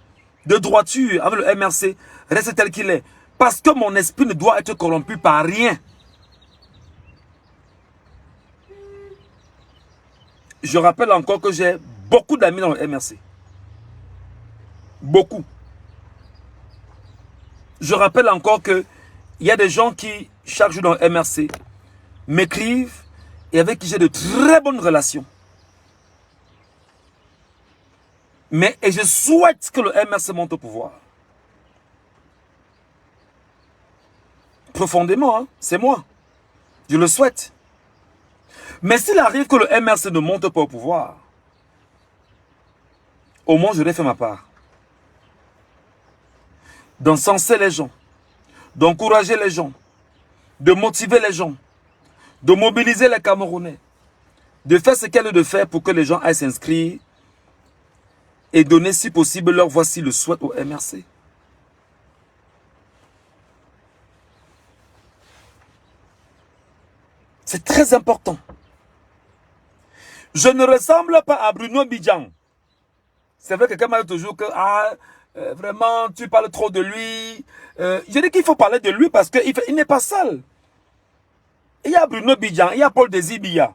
de droiture avec le MRC reste tel qu'il est. Parce que mon esprit ne doit être corrompu par rien. Je rappelle encore que j'ai beaucoup d'amis dans le MRC. Beaucoup. Je rappelle encore que il y a des gens qui, chaque jour dans le MRC, m'écrivent et avec qui j'ai de très bonnes relations. Et je souhaite que le MRC monte au pouvoir. Profondément, hein, c'est moi. Je le souhaite. Mais s'il arrive que le MRC ne monte pas au pouvoir, au moins j'aurais fait ma part. D'encenser les gens, d'encourager les gens, de motiver les gens, de mobiliser les Camerounais, de faire ce qu'il y a de faire pour que les gens aillent s'inscrire et donner si possible leur voix s'ils le souhaitent au MRC. C'est très important. Je ne ressemble pas à Bruno Bidjan. C'est vrai que quelqu'un m'a dit toujours que vraiment tu parles trop de lui. Je dis qu'il faut parler de lui parce qu'il n'est pas seul. Il y a Bruno Bidjan, il y a Paul Désibia.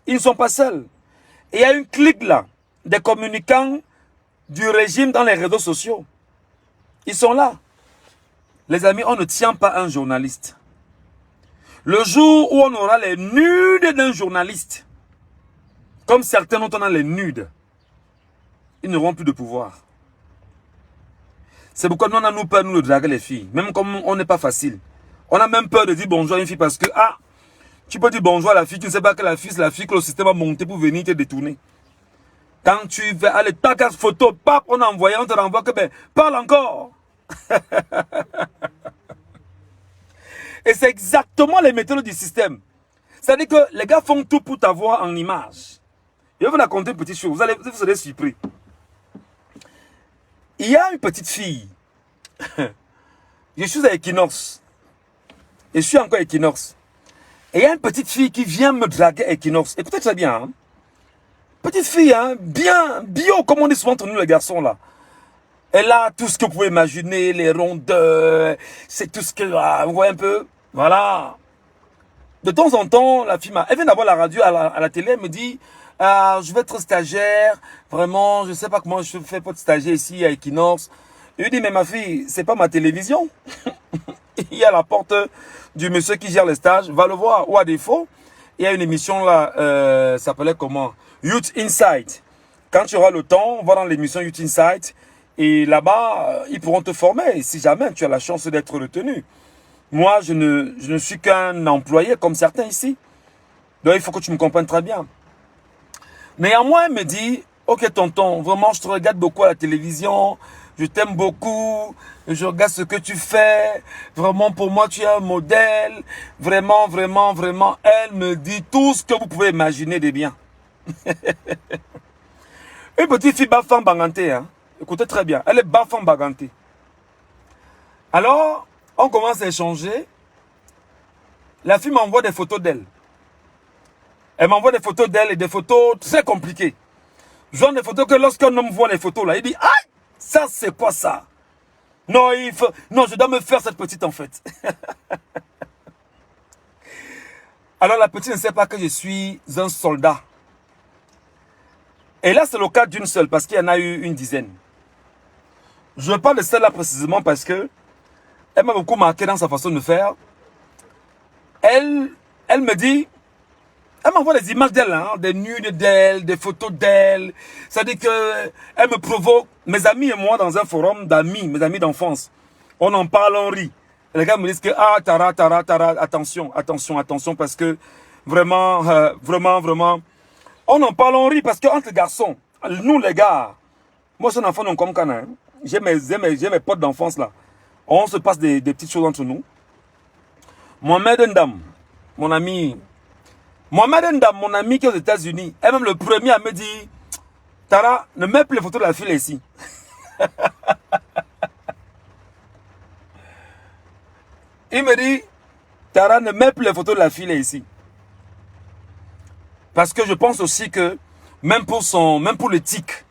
Ils ne sont pas seuls. Et il y a une clique là, des communicants du régime dans les réseaux sociaux. Ils sont là. Les amis, on ne tient pas un journaliste. Le jour où on aura les nudes d'un journaliste, comme certains dont on a les nudes, ils n'auront plus de pouvoir. C'est pourquoi nous, on a nous peur, nous, de draguer les filles. Même comme on n'est pas facile. On a même peur de dire bonjour à une fille parce que, tu peux dire bonjour à la fille, tu ne sais pas que la fille, c'est la fille que le système a monté pour venir te détourner. Quand tu vas aller, ta carte photo, pap, on a envoyé, on te renvoie que, parle encore. Et c'est exactement les méthodes du système. C'est-à-dire que les gars font tout pour t'avoir en image. Je vais vous raconter une petite chose, vous serez surpris. Il y a une petite fille. Je suis à Equinox. Et je suis encore à Equinox. Et il y a une petite fille qui vient me draguer à Equinox. Écoutez très bien. Hein? Petite fille, hein? Bien, bio, comme on dit souvent entre nous les garçons là. Elle a tout ce que vous pouvez imaginer, les rondeurs, c'est tout ce que... vous voyez un peu. Voilà. De temps en temps, la fille elle vient d'avoir la radio à la télé, elle me dit... je vais être stagiaire, vraiment, je ne sais pas comment je fais pour être stagiaire ici à Equinox. Je lui dis, mais ma fille, c'est pas ma télévision. Il y a la porte du monsieur qui gère les stages, va le voir. Ou à défaut, il y a une émission là, ça s'appelait comment? Youth Insight. Quand tu auras le temps, on va dans l'émission Youth Insight. Et là-bas, ils pourront te former si jamais tu as la chance d'être retenu. Moi, je ne suis qu'un employé comme certains ici. Donc, il faut que tu me comprennes très bien. Néanmoins, elle me dit, ok tonton, vraiment je te regarde beaucoup à la télévision, je t'aime beaucoup, je regarde ce que tu fais, vraiment pour moi tu es un modèle, vraiment, vraiment, vraiment. Elle me dit tout ce que vous pouvez imaginer de bien. Une petite fille Bafan Baganté, hein. Écoutez très bien, elle est Bafan Baganté. Alors, on commence à échanger, la fille m'envoie des photos d'elle. Elle m'envoie des photos d'elle et des photos très compliquées. Genre des photos que lorsqu'un homme voit les photos là, il dit, aïe, ça c'est quoi ça? Non, non, je dois me faire cette petite en fait. Alors la petite ne sait pas que je suis un soldat. Et là c'est le cas d'une seule parce qu'il y en a eu une dizaine. Je parle de celle-là précisément parce que elle m'a beaucoup marqué dans sa façon de faire. Elle me dit, Elle m'envoie des images d'elle, hein, des nudes d'elle, des photos d'elle. Ça dit que elle me provoque. Mes amis et moi, dans un forum d'amis, mes amis d'enfance, on en parle, on rit. Et les gars me disent que, ah, Tara, attention, parce que vraiment, vraiment, on en parle, on rit, parce que entre les garçons, nous les gars, moi je suis un enfant non comme Cana, hein. J'ai mes potes d'enfance là. On se passe des petites choses entre nous. Mohamed Ndam, mon ami, qui est aux États-Unis, est même le premier à me dire, Tara, ne mets plus les photos de la fille ici. Il me dit, Tara, ne mets plus les photos de la fille ici. Parce que je pense aussi que, même pour le tic,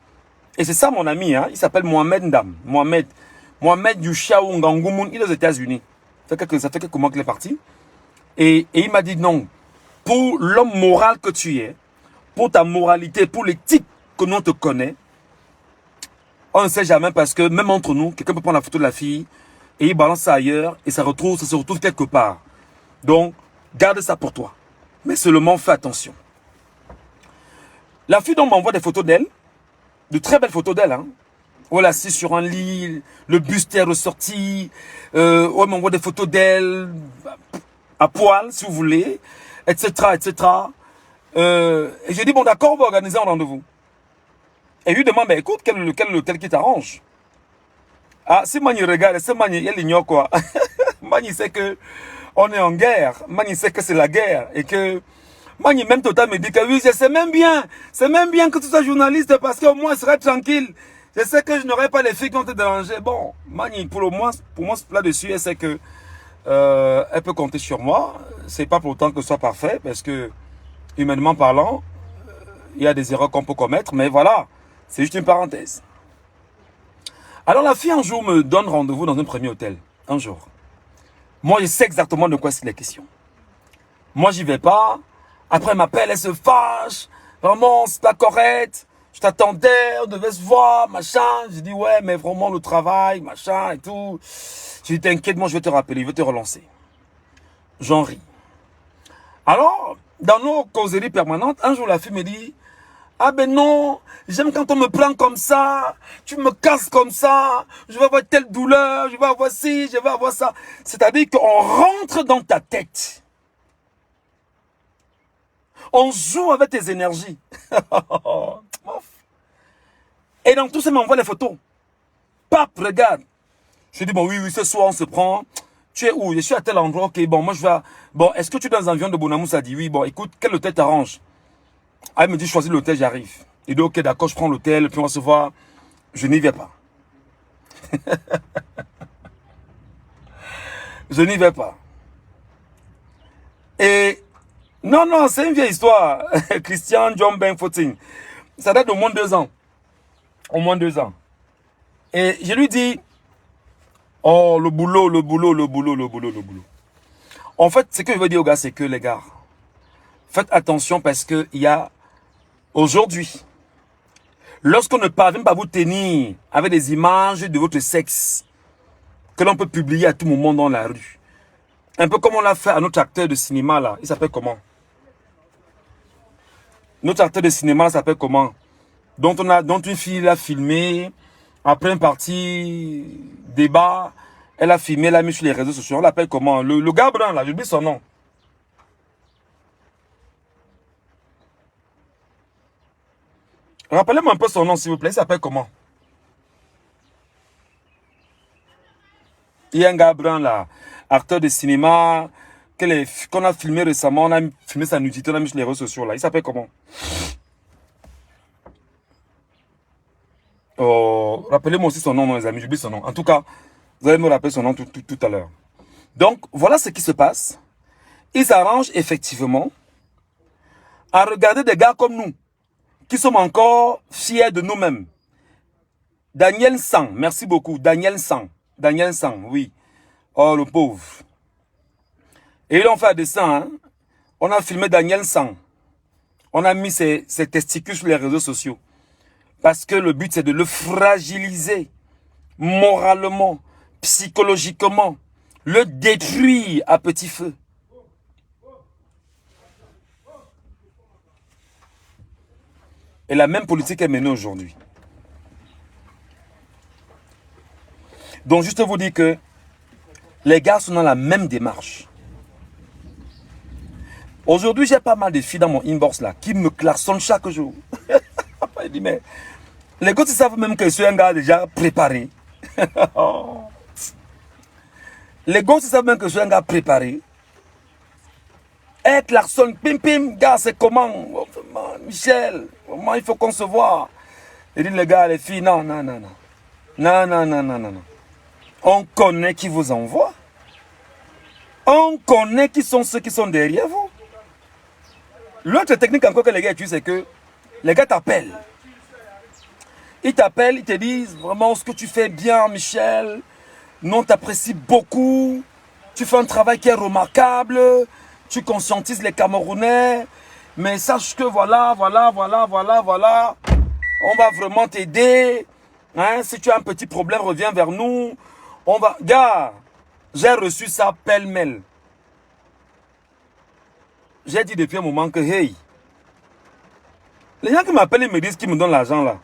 et c'est ça mon ami, hein, il s'appelle Mohamed Ndam, Mohamed Yushaou Ngangoumoun, il est aux États-Unis. Ça fait quelques mois qu'il est parti. Et il m'a dit non, pour l'homme moral que tu es, pour ta moralité, pour l'éthique que nous te connaît, on ne sait jamais parce que même entre nous, quelqu'un peut prendre la photo de la fille et il balance ça ailleurs et ça se retrouve quelque part. Donc, garde ça pour toi. Mais seulement fais attention. La fille donc m'envoie des photos d'elle, de très belles photos d'elle, hein. Où elle est assise sur un lit, le buste est ressorti, où elle m'envoie des photos d'elle, à poil, si vous voulez, etc., etc. Et j'ai dit, bon d'accord, on va organiser un rendez-vous. Et je lui demande, mais écoute, lequel qui t'arrange? Ah, si Mani regarde, c'est Mani, il ignore quoi. Mani sait que on est en guerre. Mani sait que c'est la guerre. Et que Mani, même Tota me dit que oui, c'est même bien que tu sois journaliste parce qu'au moins, je serai tranquille. Je sais que je n'aurai pas les filles qui vont te déranger. Bon, Mani, pour moi, là-dessus, elle sait que elle peut compter sur moi. C'est pas pour autant que ce soit parfait parce que, humainement parlant, il y a des erreurs qu'on peut commettre, mais voilà, c'est juste une parenthèse. Alors la fille un jour me donne rendez-vous dans un premier hôtel, un jour. Moi je sais exactement de quoi c'est la question. Moi j'y vais pas, après elle m'appelle, elle se fâche, vraiment c'est pas correct, je t'attendais, on devait se voir, machin. J'ai dit ouais mais vraiment le travail, machin et tout. J'ai dit t'inquiète, moi je vais te rappeler, je vais te relancer. J'en ris. Alors, dans nos causeries permanentes, un jour la fille me dit, ah ben non, j'aime quand on me prend comme ça, tu me casses comme ça, je vais avoir telle douleur, je vais avoir ci, je vais avoir ça. C'est-à-dire qu'on rentre dans ta tête. On joue avec tes énergies. Et donc tout ça m'envoie les photos. Pap, regarde. Je dis, bon oui, ce soir on se prend. Tu es où? Je suis à tel endroit. Ok, bon, moi je vais... Bon, est-ce que tu es dans un avion de Bonamou? Ça dit oui. Bon, écoute, quel hôtel t'arrange? Elle me dit, choisis l'hôtel, j'arrive. Il dit, ok, d'accord, je prends l'hôtel, puis on va se voir. Je n'y vais pas. Je n'y vais pas. Et... Non, non, c'est une vieille histoire. Christian John Ben 14. Ça date d'au moins 2 ans. Au moins 2 ans. Et je lui dis, oh, le boulot. En fait, ce que je veux dire aux gars, c'est que les gars, faites attention parce que il y a aujourd'hui, lorsqu'on ne parvient pas à vous tenir avec des images de votre sexe que l'on peut publier à tout moment dans la rue, un peu comme on l'a fait à notre acteur de cinéma là, il s'appelle comment? Notre acteur de cinéma s'appelle comment? Dont une fille l'a filmé, après une partie débat, elle a filmé, elle a mis sur les réseaux sociaux. On l'appelle comment? Le gars brun là, j'oublie son nom. Rappelez-moi un peu son nom s'il vous plaît, il s'appelle comment? Il y a un gars brun là, acteur de cinéma, qu'on a filmé récemment, on a filmé sa nudité, on a mis sur les réseaux sociaux là. Il s'appelle comment? Oh, rappelez-moi aussi son nom, non, les amis, j'oublie son nom. En tout cas, vous allez me rappeler son nom tout à l'heure. Donc, voilà ce qui se passe. Ils s'arrangent effectivement à regarder des gars comme nous, qui sommes encore fiers de nous-mêmes. Daniel Sang, merci beaucoup. Daniel Sang, oui. Oh, le pauvre. Et ils ont fait un dessin, hein. On a filmé Daniel Sang. On a mis ses testicules sur les réseaux sociaux. Parce que le but, c'est de le fragiliser moralement, psychologiquement, le détruire à petit feu. Et la même politique est menée aujourd'hui. Donc, juste vous dire que les gars sont dans la même démarche. Aujourd'hui, j'ai pas mal de filles dans mon inbox là qui me klaxonnent chaque jour. Il dit, mais les gars, ils savent même que je suis un gars déjà préparé. Les gars, ils savent même que je suis un gars préparé. Eh, klaxonne, pim pim, gars, c'est comment? Oh, Michel, comment il faut qu'on se voit? Il dit, les gars, les filles, non, non, non, non. Non, non, non, non, non, non. On connaît qui vous envoie. On connaît qui sont ceux qui sont derrière vous. L'autre technique encore que les gars utilisent, c'est que les gars t'appellent. Ils t'appellent, ils te disent vraiment ce que tu fais bien, Michel. Non, t'apprécies beaucoup. Tu fais un travail qui est remarquable. Tu conscientises les Camerounais. Mais sache que voilà. On va vraiment t'aider. Hein, si tu as un petit problème, reviens vers nous. On va... Gars, j'ai reçu ça pêle-mêle. J'ai dit depuis un moment que, hey, les gens qui m'appellent, ils me disent qu'ils me donnent l'argent là.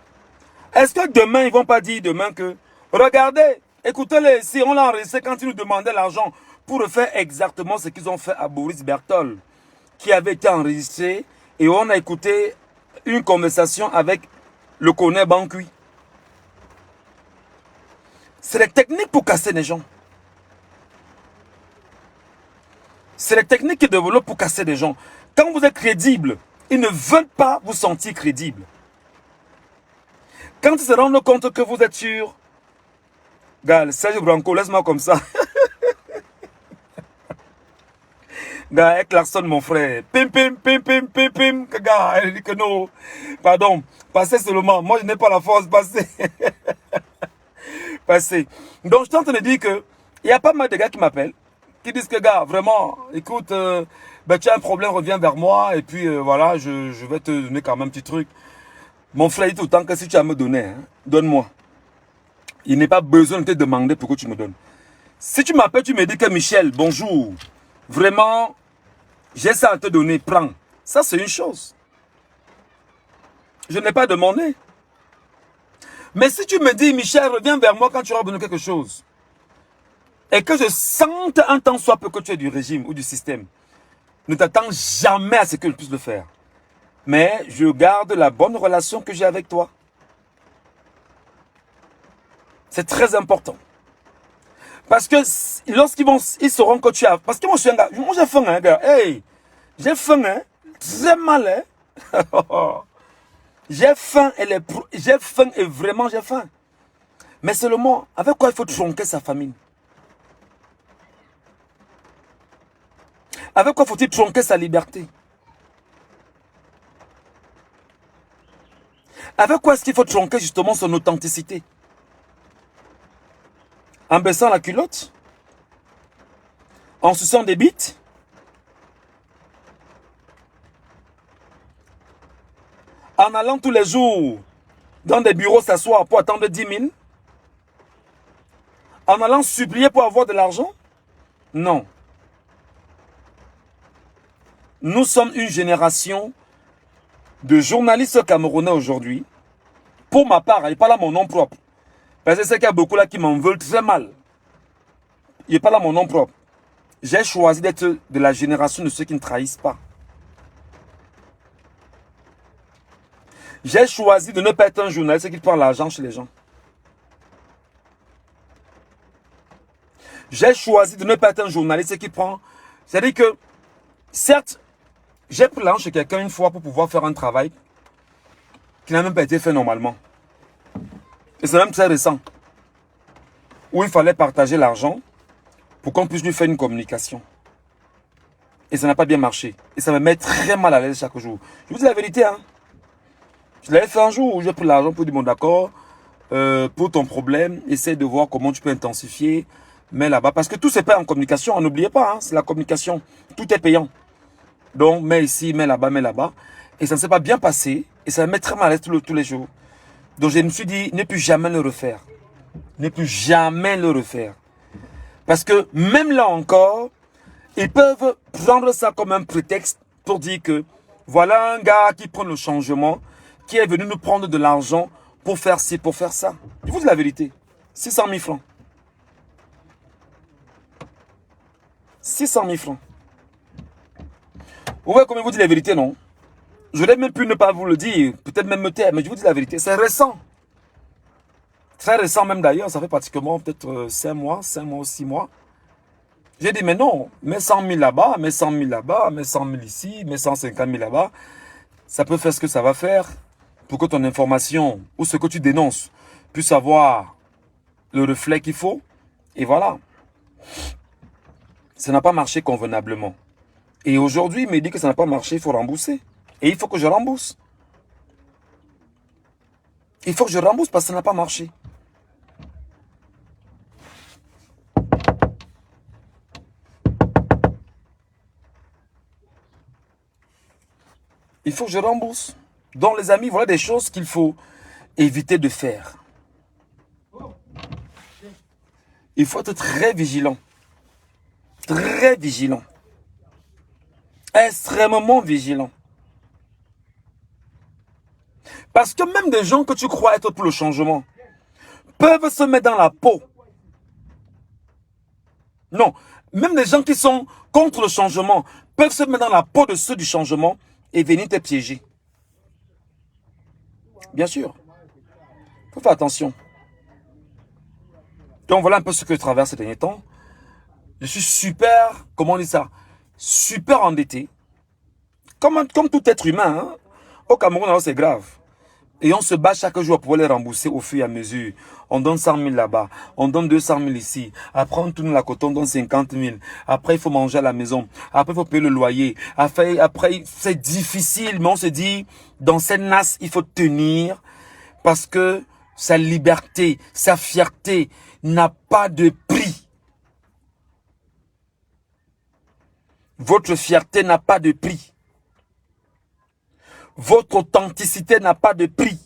Est-ce que demain, ils ne vont pas dire demain que, regardez, écoutez-les ici, on l'a enregistré quand ils nous demandaient l'argent pour refaire exactement ce qu'ils ont fait à Boris Bertol, qui avait été enregistré, et on a écouté une conversation avec le colonel Bankui. C'est des techniques pour casser les gens. C'est les techniques qu'ils développent pour casser les gens. Quand vous êtes crédible, ils ne veulent pas vous sentir crédible. Quand ils se rendent compte que vous êtes sûr, gars, Serge Branco, laisse-moi comme ça. Gars, Clarkson, mon frère. Pim, pim, pim, pim, pim, pim. Gars, elle dit que non. Pardon, passez seulement. Moi, je n'ai pas la force, passez. Passez. Donc, je suis en train de dire que il y a pas mal de gars qui m'appellent, qui disent que, gars, vraiment, écoute, tu as un problème, reviens vers moi, et puis voilà, je vais te donner quand même un petit truc. Mon frère dit tout le temps que si tu as à me donner, hein, donne-moi. Il n'est pas besoin de te demander pourquoi tu me donnes. Si tu m'appelles, tu me dis que Michel, bonjour, vraiment, j'ai ça à te donner, prends. Ça, c'est une chose. Je n'ai pas demandé. Mais si tu me dis, Michel, reviens vers moi quand tu auras besoin de quelque chose, et que je sente un temps soit peu que tu es du régime ou du système, ne t'attends jamais à ce que je puisse le faire. Mais je garde la bonne relation que j'ai avec toi. C'est très important. Parce que lorsqu'ils ils sauront que tu as... Parce que moi, je suis un gars... Moi, j'ai faim, hein, gars. Hey, j'ai faim, hein. Très mal, hein. J'ai faim et vraiment j'ai faim. Mais seulement, avec quoi il faut tronquer sa famille? Avec quoi faut-il tronquer sa liberté? Avec quoi est-ce qu'il faut tronquer justement son authenticité? En baissant la culotte? En suçant des bites? En allant tous les jours dans des bureaux s'asseoir pour attendre 10 000? En allant supplier pour avoir de l'argent? Non. Nous sommes une génération de journalistes camerounais aujourd'hui. Pour ma part, il n'est pas là mon nom propre. Parce que c'est qu'il y a beaucoup là qui m'en veulent très mal. Il n'est pas là mon nom propre. J'ai choisi d'être de la génération de ceux qui ne trahissent pas. J'ai choisi de ne pas être un journaliste qui prend l'argent chez les gens. J'ai choisi de ne pas être un journaliste qui prend... C'est-à-dire que, certes, j'ai pris l'argent chez quelqu'un une fois pour pouvoir faire un travail qui n'a même pas été fait normalement. Et c'est même très récent. Où il fallait partager l'argent pour qu'on puisse lui faire une communication. Et ça n'a pas bien marché. Et ça me met très mal à l'aise chaque jour. Je vous dis la vérité, hein. Je l'avais fait un jour où j'ai pris l'argent pour dire, bon d'accord, pour ton problème, essaie de voir comment tu peux intensifier, mets là-bas. Parce que tout c'est payé en communication, n'oubliez pas, hein, c'est la communication. Tout est payant. Donc, mets ici, mets là-bas, mets là-bas. Et ça ne s'est pas bien passé. Et ça me met très mal à l'aise tous les jours. Donc, je me suis dit, ne plus jamais le refaire. Ne plus jamais le refaire. Parce que même là encore, ils peuvent prendre ça comme un prétexte pour dire que voilà un gars qui prend le changement, qui est venu nous prendre de l'argent pour faire ci, pour faire ça. Je vous dis la vérité. 600 000 francs. 600 000 francs. Vous voyez comment je vous dis la vérité, non? J'aurais même pu ne pas vous le dire, peut-être même me taire, mais je vous dis la vérité. C'est récent. Très récent même d'ailleurs, ça fait pratiquement peut-être 5 mois ou 6 mois. J'ai dit, mais non, mets 100 000 là-bas, mets 100 000 là-bas, mets 100 000 ici, mets 150 000 là-bas. Ça peut faire ce que ça va faire pour que ton information ou ce que tu dénonces puisse avoir le reflet qu'il faut. Et voilà. Ça n'a pas marché convenablement. Et aujourd'hui, il me dit que ça n'a pas marché, il faut rembourser. Et il faut que je rembourse. Il faut que je rembourse parce que ça n'a pas marché. Il faut que je rembourse. Donc les amis, voilà des choses qu'il faut éviter de faire. Il faut être très vigilant. Très vigilant. Extrêmement vigilant. Parce que même des gens que tu crois être pour le changement peuvent se mettre dans la peau. Non, même des gens qui sont contre le changement peuvent se mettre dans la peau de ceux du changement et venir te piéger. Bien sûr. Il faut faire attention. Donc voilà un peu ce que je traverse ces derniers temps. Je suis super, comment on dit ça? Super endetté. Comme tout être humain. Hein? Au Cameroun, c'est grave. Et on se bat chaque jour pour pouvoir les rembourser au fur et à mesure. On donne 100 000 là-bas. On donne 200 000 ici. Après, on tourne la côte, on donne 50 000. Après, il faut manger à la maison. Après, il faut payer le loyer. Après c'est difficile. Mais on se dit, dans cette nasse, il faut tenir. Parce que sa liberté, sa fierté n'a pas de prix. Votre fierté n'a pas de prix. Votre authenticité n'a pas de prix.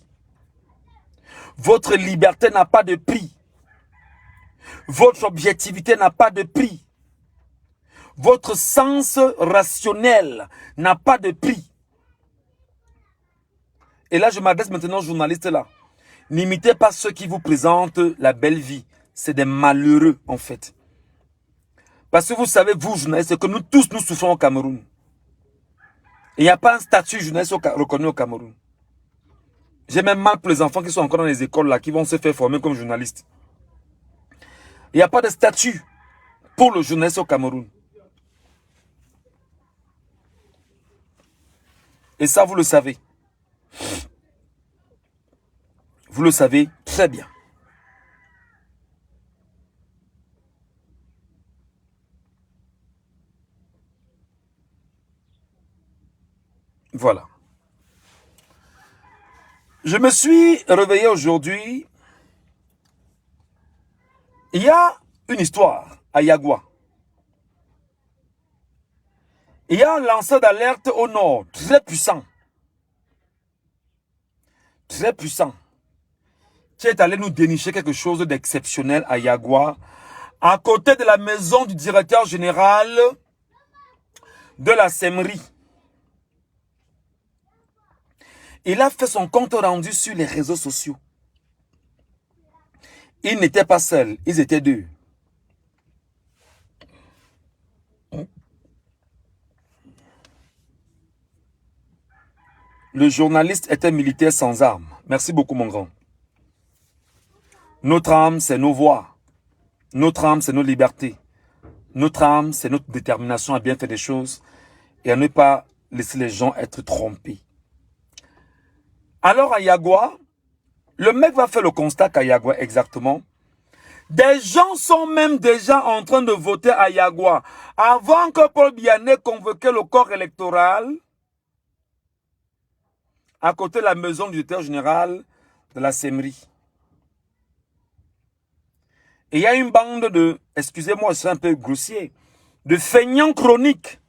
Votre liberté n'a pas de prix. Votre objectivité n'a pas de prix. Votre sens rationnel n'a pas de prix. Et là, je m'adresse maintenant aux journalistes là. N'imitez pas ceux qui vous présentent la belle vie. C'est des malheureux en fait. Parce que vous savez, vous journalistes, que nous tous nous souffrons au Cameroun. Il n'y a pas un statut journaliste reconnu au Cameroun. J'ai même mal pour les enfants qui sont encore dans les écoles là, qui vont se faire former comme journalistes. Il n'y a pas de statut pour le journaliste au Cameroun. Et ça, vous le savez. Vous le savez très bien. Voilà. Je me suis réveillé aujourd'hui. Il y a une histoire à Yagua. Il y a un lanceur d'alerte au nord, très puissant. Très puissant. Qui est allé nous dénicher quelque chose d'exceptionnel à Yagua, à côté de la maison du directeur général de la SEMRI. Il a fait son compte rendu sur les réseaux sociaux. Il n'était pas seul, ils étaient deux. Le journaliste était militaire sans armes. Merci beaucoup, mon grand. Notre âme, c'est nos voix. Notre âme, c'est nos libertés. Notre âme, c'est notre détermination à bien faire des choses et à ne pas laisser les gens être trompés. Alors, à Yagua, le mec va faire le constat qu'à Yagua, exactement. Des gens sont même déjà en train de voter à Yagua avant que Paul Biya n'ait convoqué le corps électoral à côté de la maison du directeur général de la SEMRI. Et il y a une bande de, excusez-moi, c'est un peu grossier, de feignants chroniques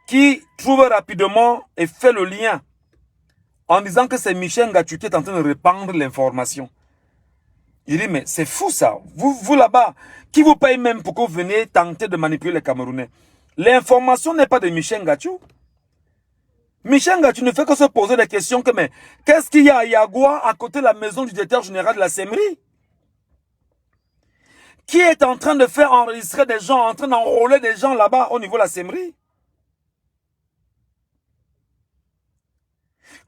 qui trouvent rapidement et fait le lien en disant que c'est Michel Ngatou qui est en train de répandre l'information. Il dit, mais c'est fou ça. Vous là-bas, qui vous paye même pour que vous veniez tenter de manipuler les Camerounais. L'information n'est pas de Michel Ngatou. Michenga, tu ne fais que se poser des questions que, mais qu'est-ce qu'il y a à Yagua, à côté de la maison du directeur général de la SEMRI? Qui est en train de faire enregistrer des gens, en train d'enrôler des gens là-bas au niveau de la SEMRI?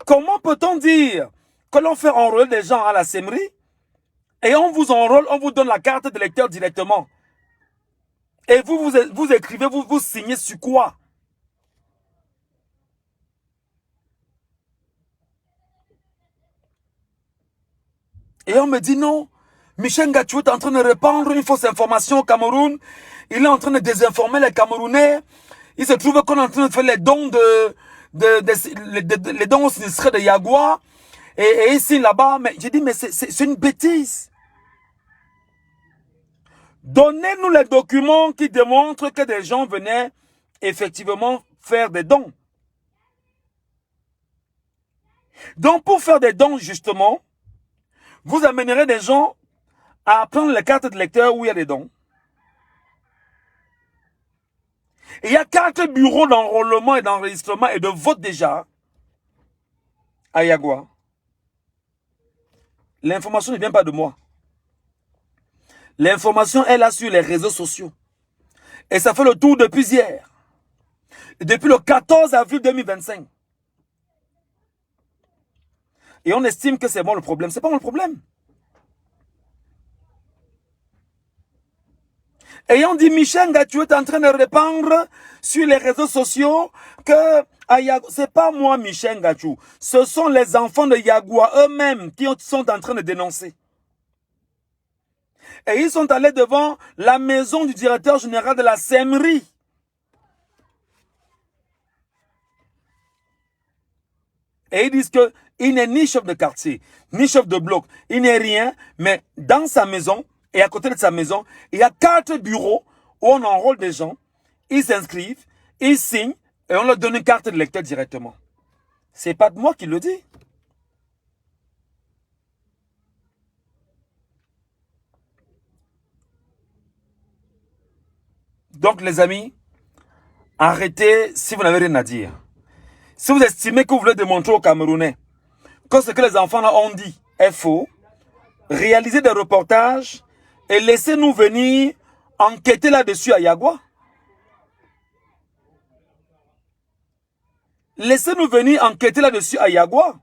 Comment peut-on dire que l'on fait enrôler des gens à la SEMRI et on vous enrôle, on vous donne la carte de lecteur directement? Et vous écrivez, vous signez sur quoi? Et on me dit non, Michel Ngachu est en train de répandre une fausse information au Cameroun. Il est en train de désinformer les Camerounais. Il se trouve qu'on est en train de faire les dons les dons aux sinistrés de Yagua. Et ici, là-bas, mais j'ai dit, mais c'est une bêtise. Donnez-nous les documents qui démontrent que des gens venaient effectivement faire des dons. Donc, pour faire des dons, justement, vous amènerez des gens à prendre les cartes de lecteur où il y a des dons. Et il y a 4 bureaux d'enrôlement et d'enregistrement et de vote déjà à Yagua. L'information ne vient pas de moi. L'information est là sur les réseaux sociaux. Et ça fait le tour depuis hier. Depuis le 14 avril 2025. Et on estime que c'est bon le problème. C'est pas bon le problème. Et on dit, Michel Ngachu est en train de répandre sur les réseaux sociaux que c'est pas moi Michel Ngachu. Ce sont les enfants de Yagua eux-mêmes qui sont en train de dénoncer. Et ils sont allés devant la maison du directeur général de la SEMRI. Et ils disent qu'il n'est ni chef de quartier, ni chef de bloc, il n'est rien, mais dans sa maison, et à côté de sa maison, il y a 4 bureaux où on enrôle des gens, ils s'inscrivent, ils signent, et on leur donne une carte de lecteur directement. C'est pas de moi qui le dis. Donc les amis, arrêtez si vous n'avez rien à dire. Si vous estimez que vous voulez démontrer aux Camerounais que ce que les enfants là ont dit est faux, réalisez des reportages et laissez-nous venir enquêter là-dessus à Yagua. Laissez-nous venir enquêter là-dessus à Yagua.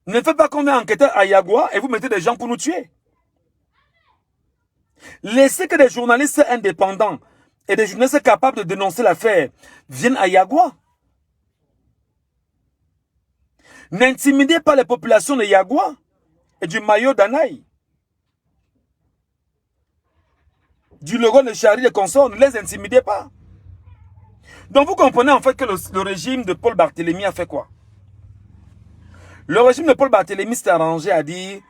Ne faites pas qu'on ait enquêté à Yagua et vous mettez des gens pour nous tuer. Laissez que des journalistes indépendants et des journalistes capables de dénoncer l'affaire viennent à Yagua. N'intimidez pas les populations de Yagua et du Mayo d'Anaï. Du Logo de Chari de consorts, ne les intimidez pas. Donc vous comprenez en fait que le régime de Paul Barthélémy a fait quoi? Le régime de Paul Barthélémy s'est arrangé à dire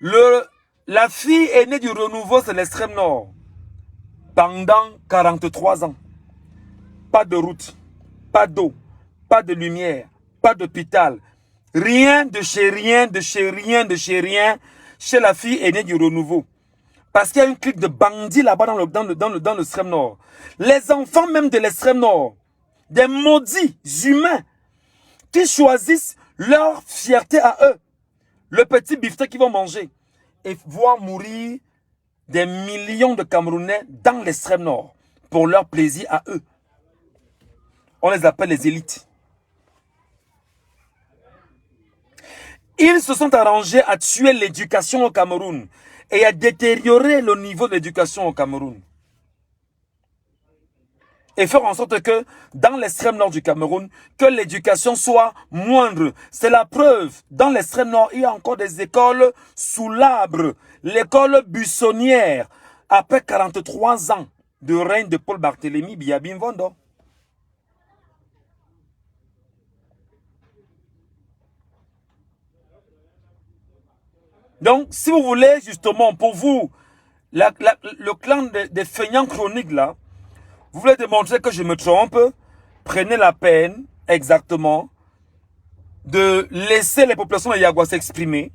la fille aînée du renouveau, c'est l'extrême nord. Pendant 43 ans. Pas de route, pas d'eau, pas de lumière, pas d'hôpital. Rien de chez rien, de chez rien, de chez rien, chez la fille aînée du renouveau. Parce qu'il y a une clique de bandits là-bas dans l'extrême nord. Les enfants même de l'extrême nord, des maudits humains qui choisissent leur fierté à eux. Le petit beefsteak qu'ils vont manger. Et voir mourir des millions de Camerounais dans l'extrême nord. Pour leur plaisir à eux. On les appelle les élites. Ils se sont arrangés à tuer l'éducation au Cameroun et à détériorer le niveau de l'éducation au Cameroun. Et faire en sorte que, dans l'extrême nord du Cameroun, que l'éducation soit moindre. C'est la preuve. Dans l'extrême nord, il y a encore des écoles sous l'arbre. L'école buissonnière, après 43 ans de règne de Paul Barthélémy Biabin-Vondo. Donc, si vous voulez, justement, pour vous, le clan des feignants chroniques, là, vous voulez démontrer que je me trompe, prenez la peine, exactement, de laisser les populations de Yagua s'exprimer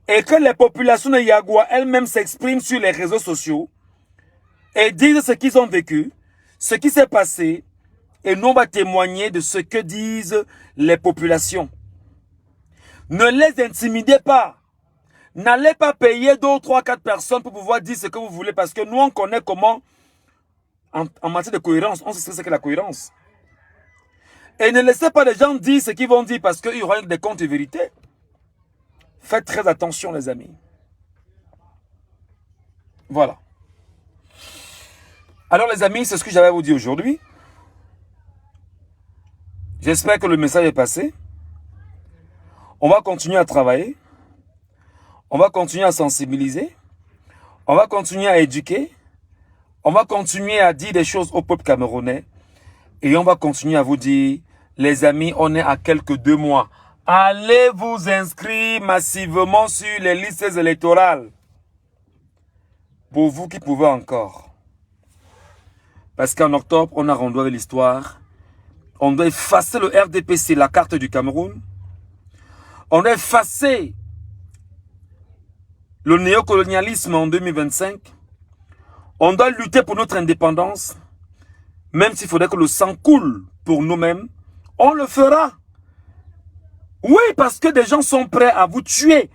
et que les populations de Yagua elles-mêmes s'expriment sur les réseaux sociaux et disent ce qu'ils ont vécu, ce qui s'est passé et nous on va témoigner de ce que disent les populations. Ne les intimidez pas. N'allez pas payer 2, 3, 4 personnes pour pouvoir dire ce que vous voulez parce que nous on connaît comment, en matière de cohérence, on sait ce que c'est que la cohérence. Et ne laissez pas les gens dire ce qu'ils vont dire parce qu'il y aura des comptes et vérités. Faites très attention les amis. Voilà. Alors les amis, c'est ce que j'avais à vous dire aujourd'hui. J'espère que le message est passé. On va continuer à travailler. On va continuer à sensibiliser. On va continuer à éduquer. On va continuer à dire des choses au peuple camerounais. Et on va continuer à vous dire, les amis, on est à quelques 2 mois. Allez vous inscrire massivement sur les listes électorales. Pour vous qui pouvez encore. Parce qu'en octobre, on a rendu avec l'histoire. On doit effacer le RDPC, la carte du Cameroun. On doit effacer le néocolonialisme en 2025. On doit lutter pour notre indépendance. Même s'il faudrait que le sang coule pour nous-mêmes, on le fera. Oui, parce que des gens sont prêts à vous tuer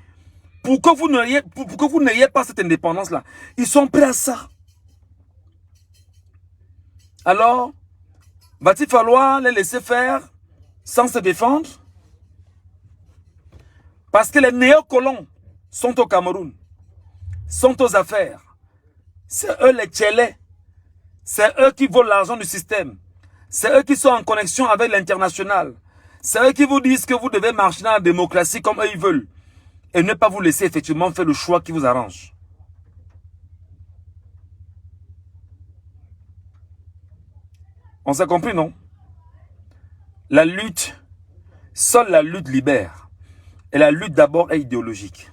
pour que vous n'ayez pas cette indépendance-là. Ils sont prêts à ça. Alors, va-t-il falloir les laisser faire sans se défendre? Parce que les néocolons sont au Cameroun, sont aux affaires. C'est eux les tchélés. C'est eux qui volent l'argent du système. C'est eux qui sont en connexion avec l'international. C'est eux qui vous disent que vous devez marcher dans la démocratie comme eux ils veulent. Et ne pas vous laisser effectivement faire le choix qui vous arrange. On s'est compris, non? La lutte, seule la lutte libère. Et la lutte d'abord est idéologique.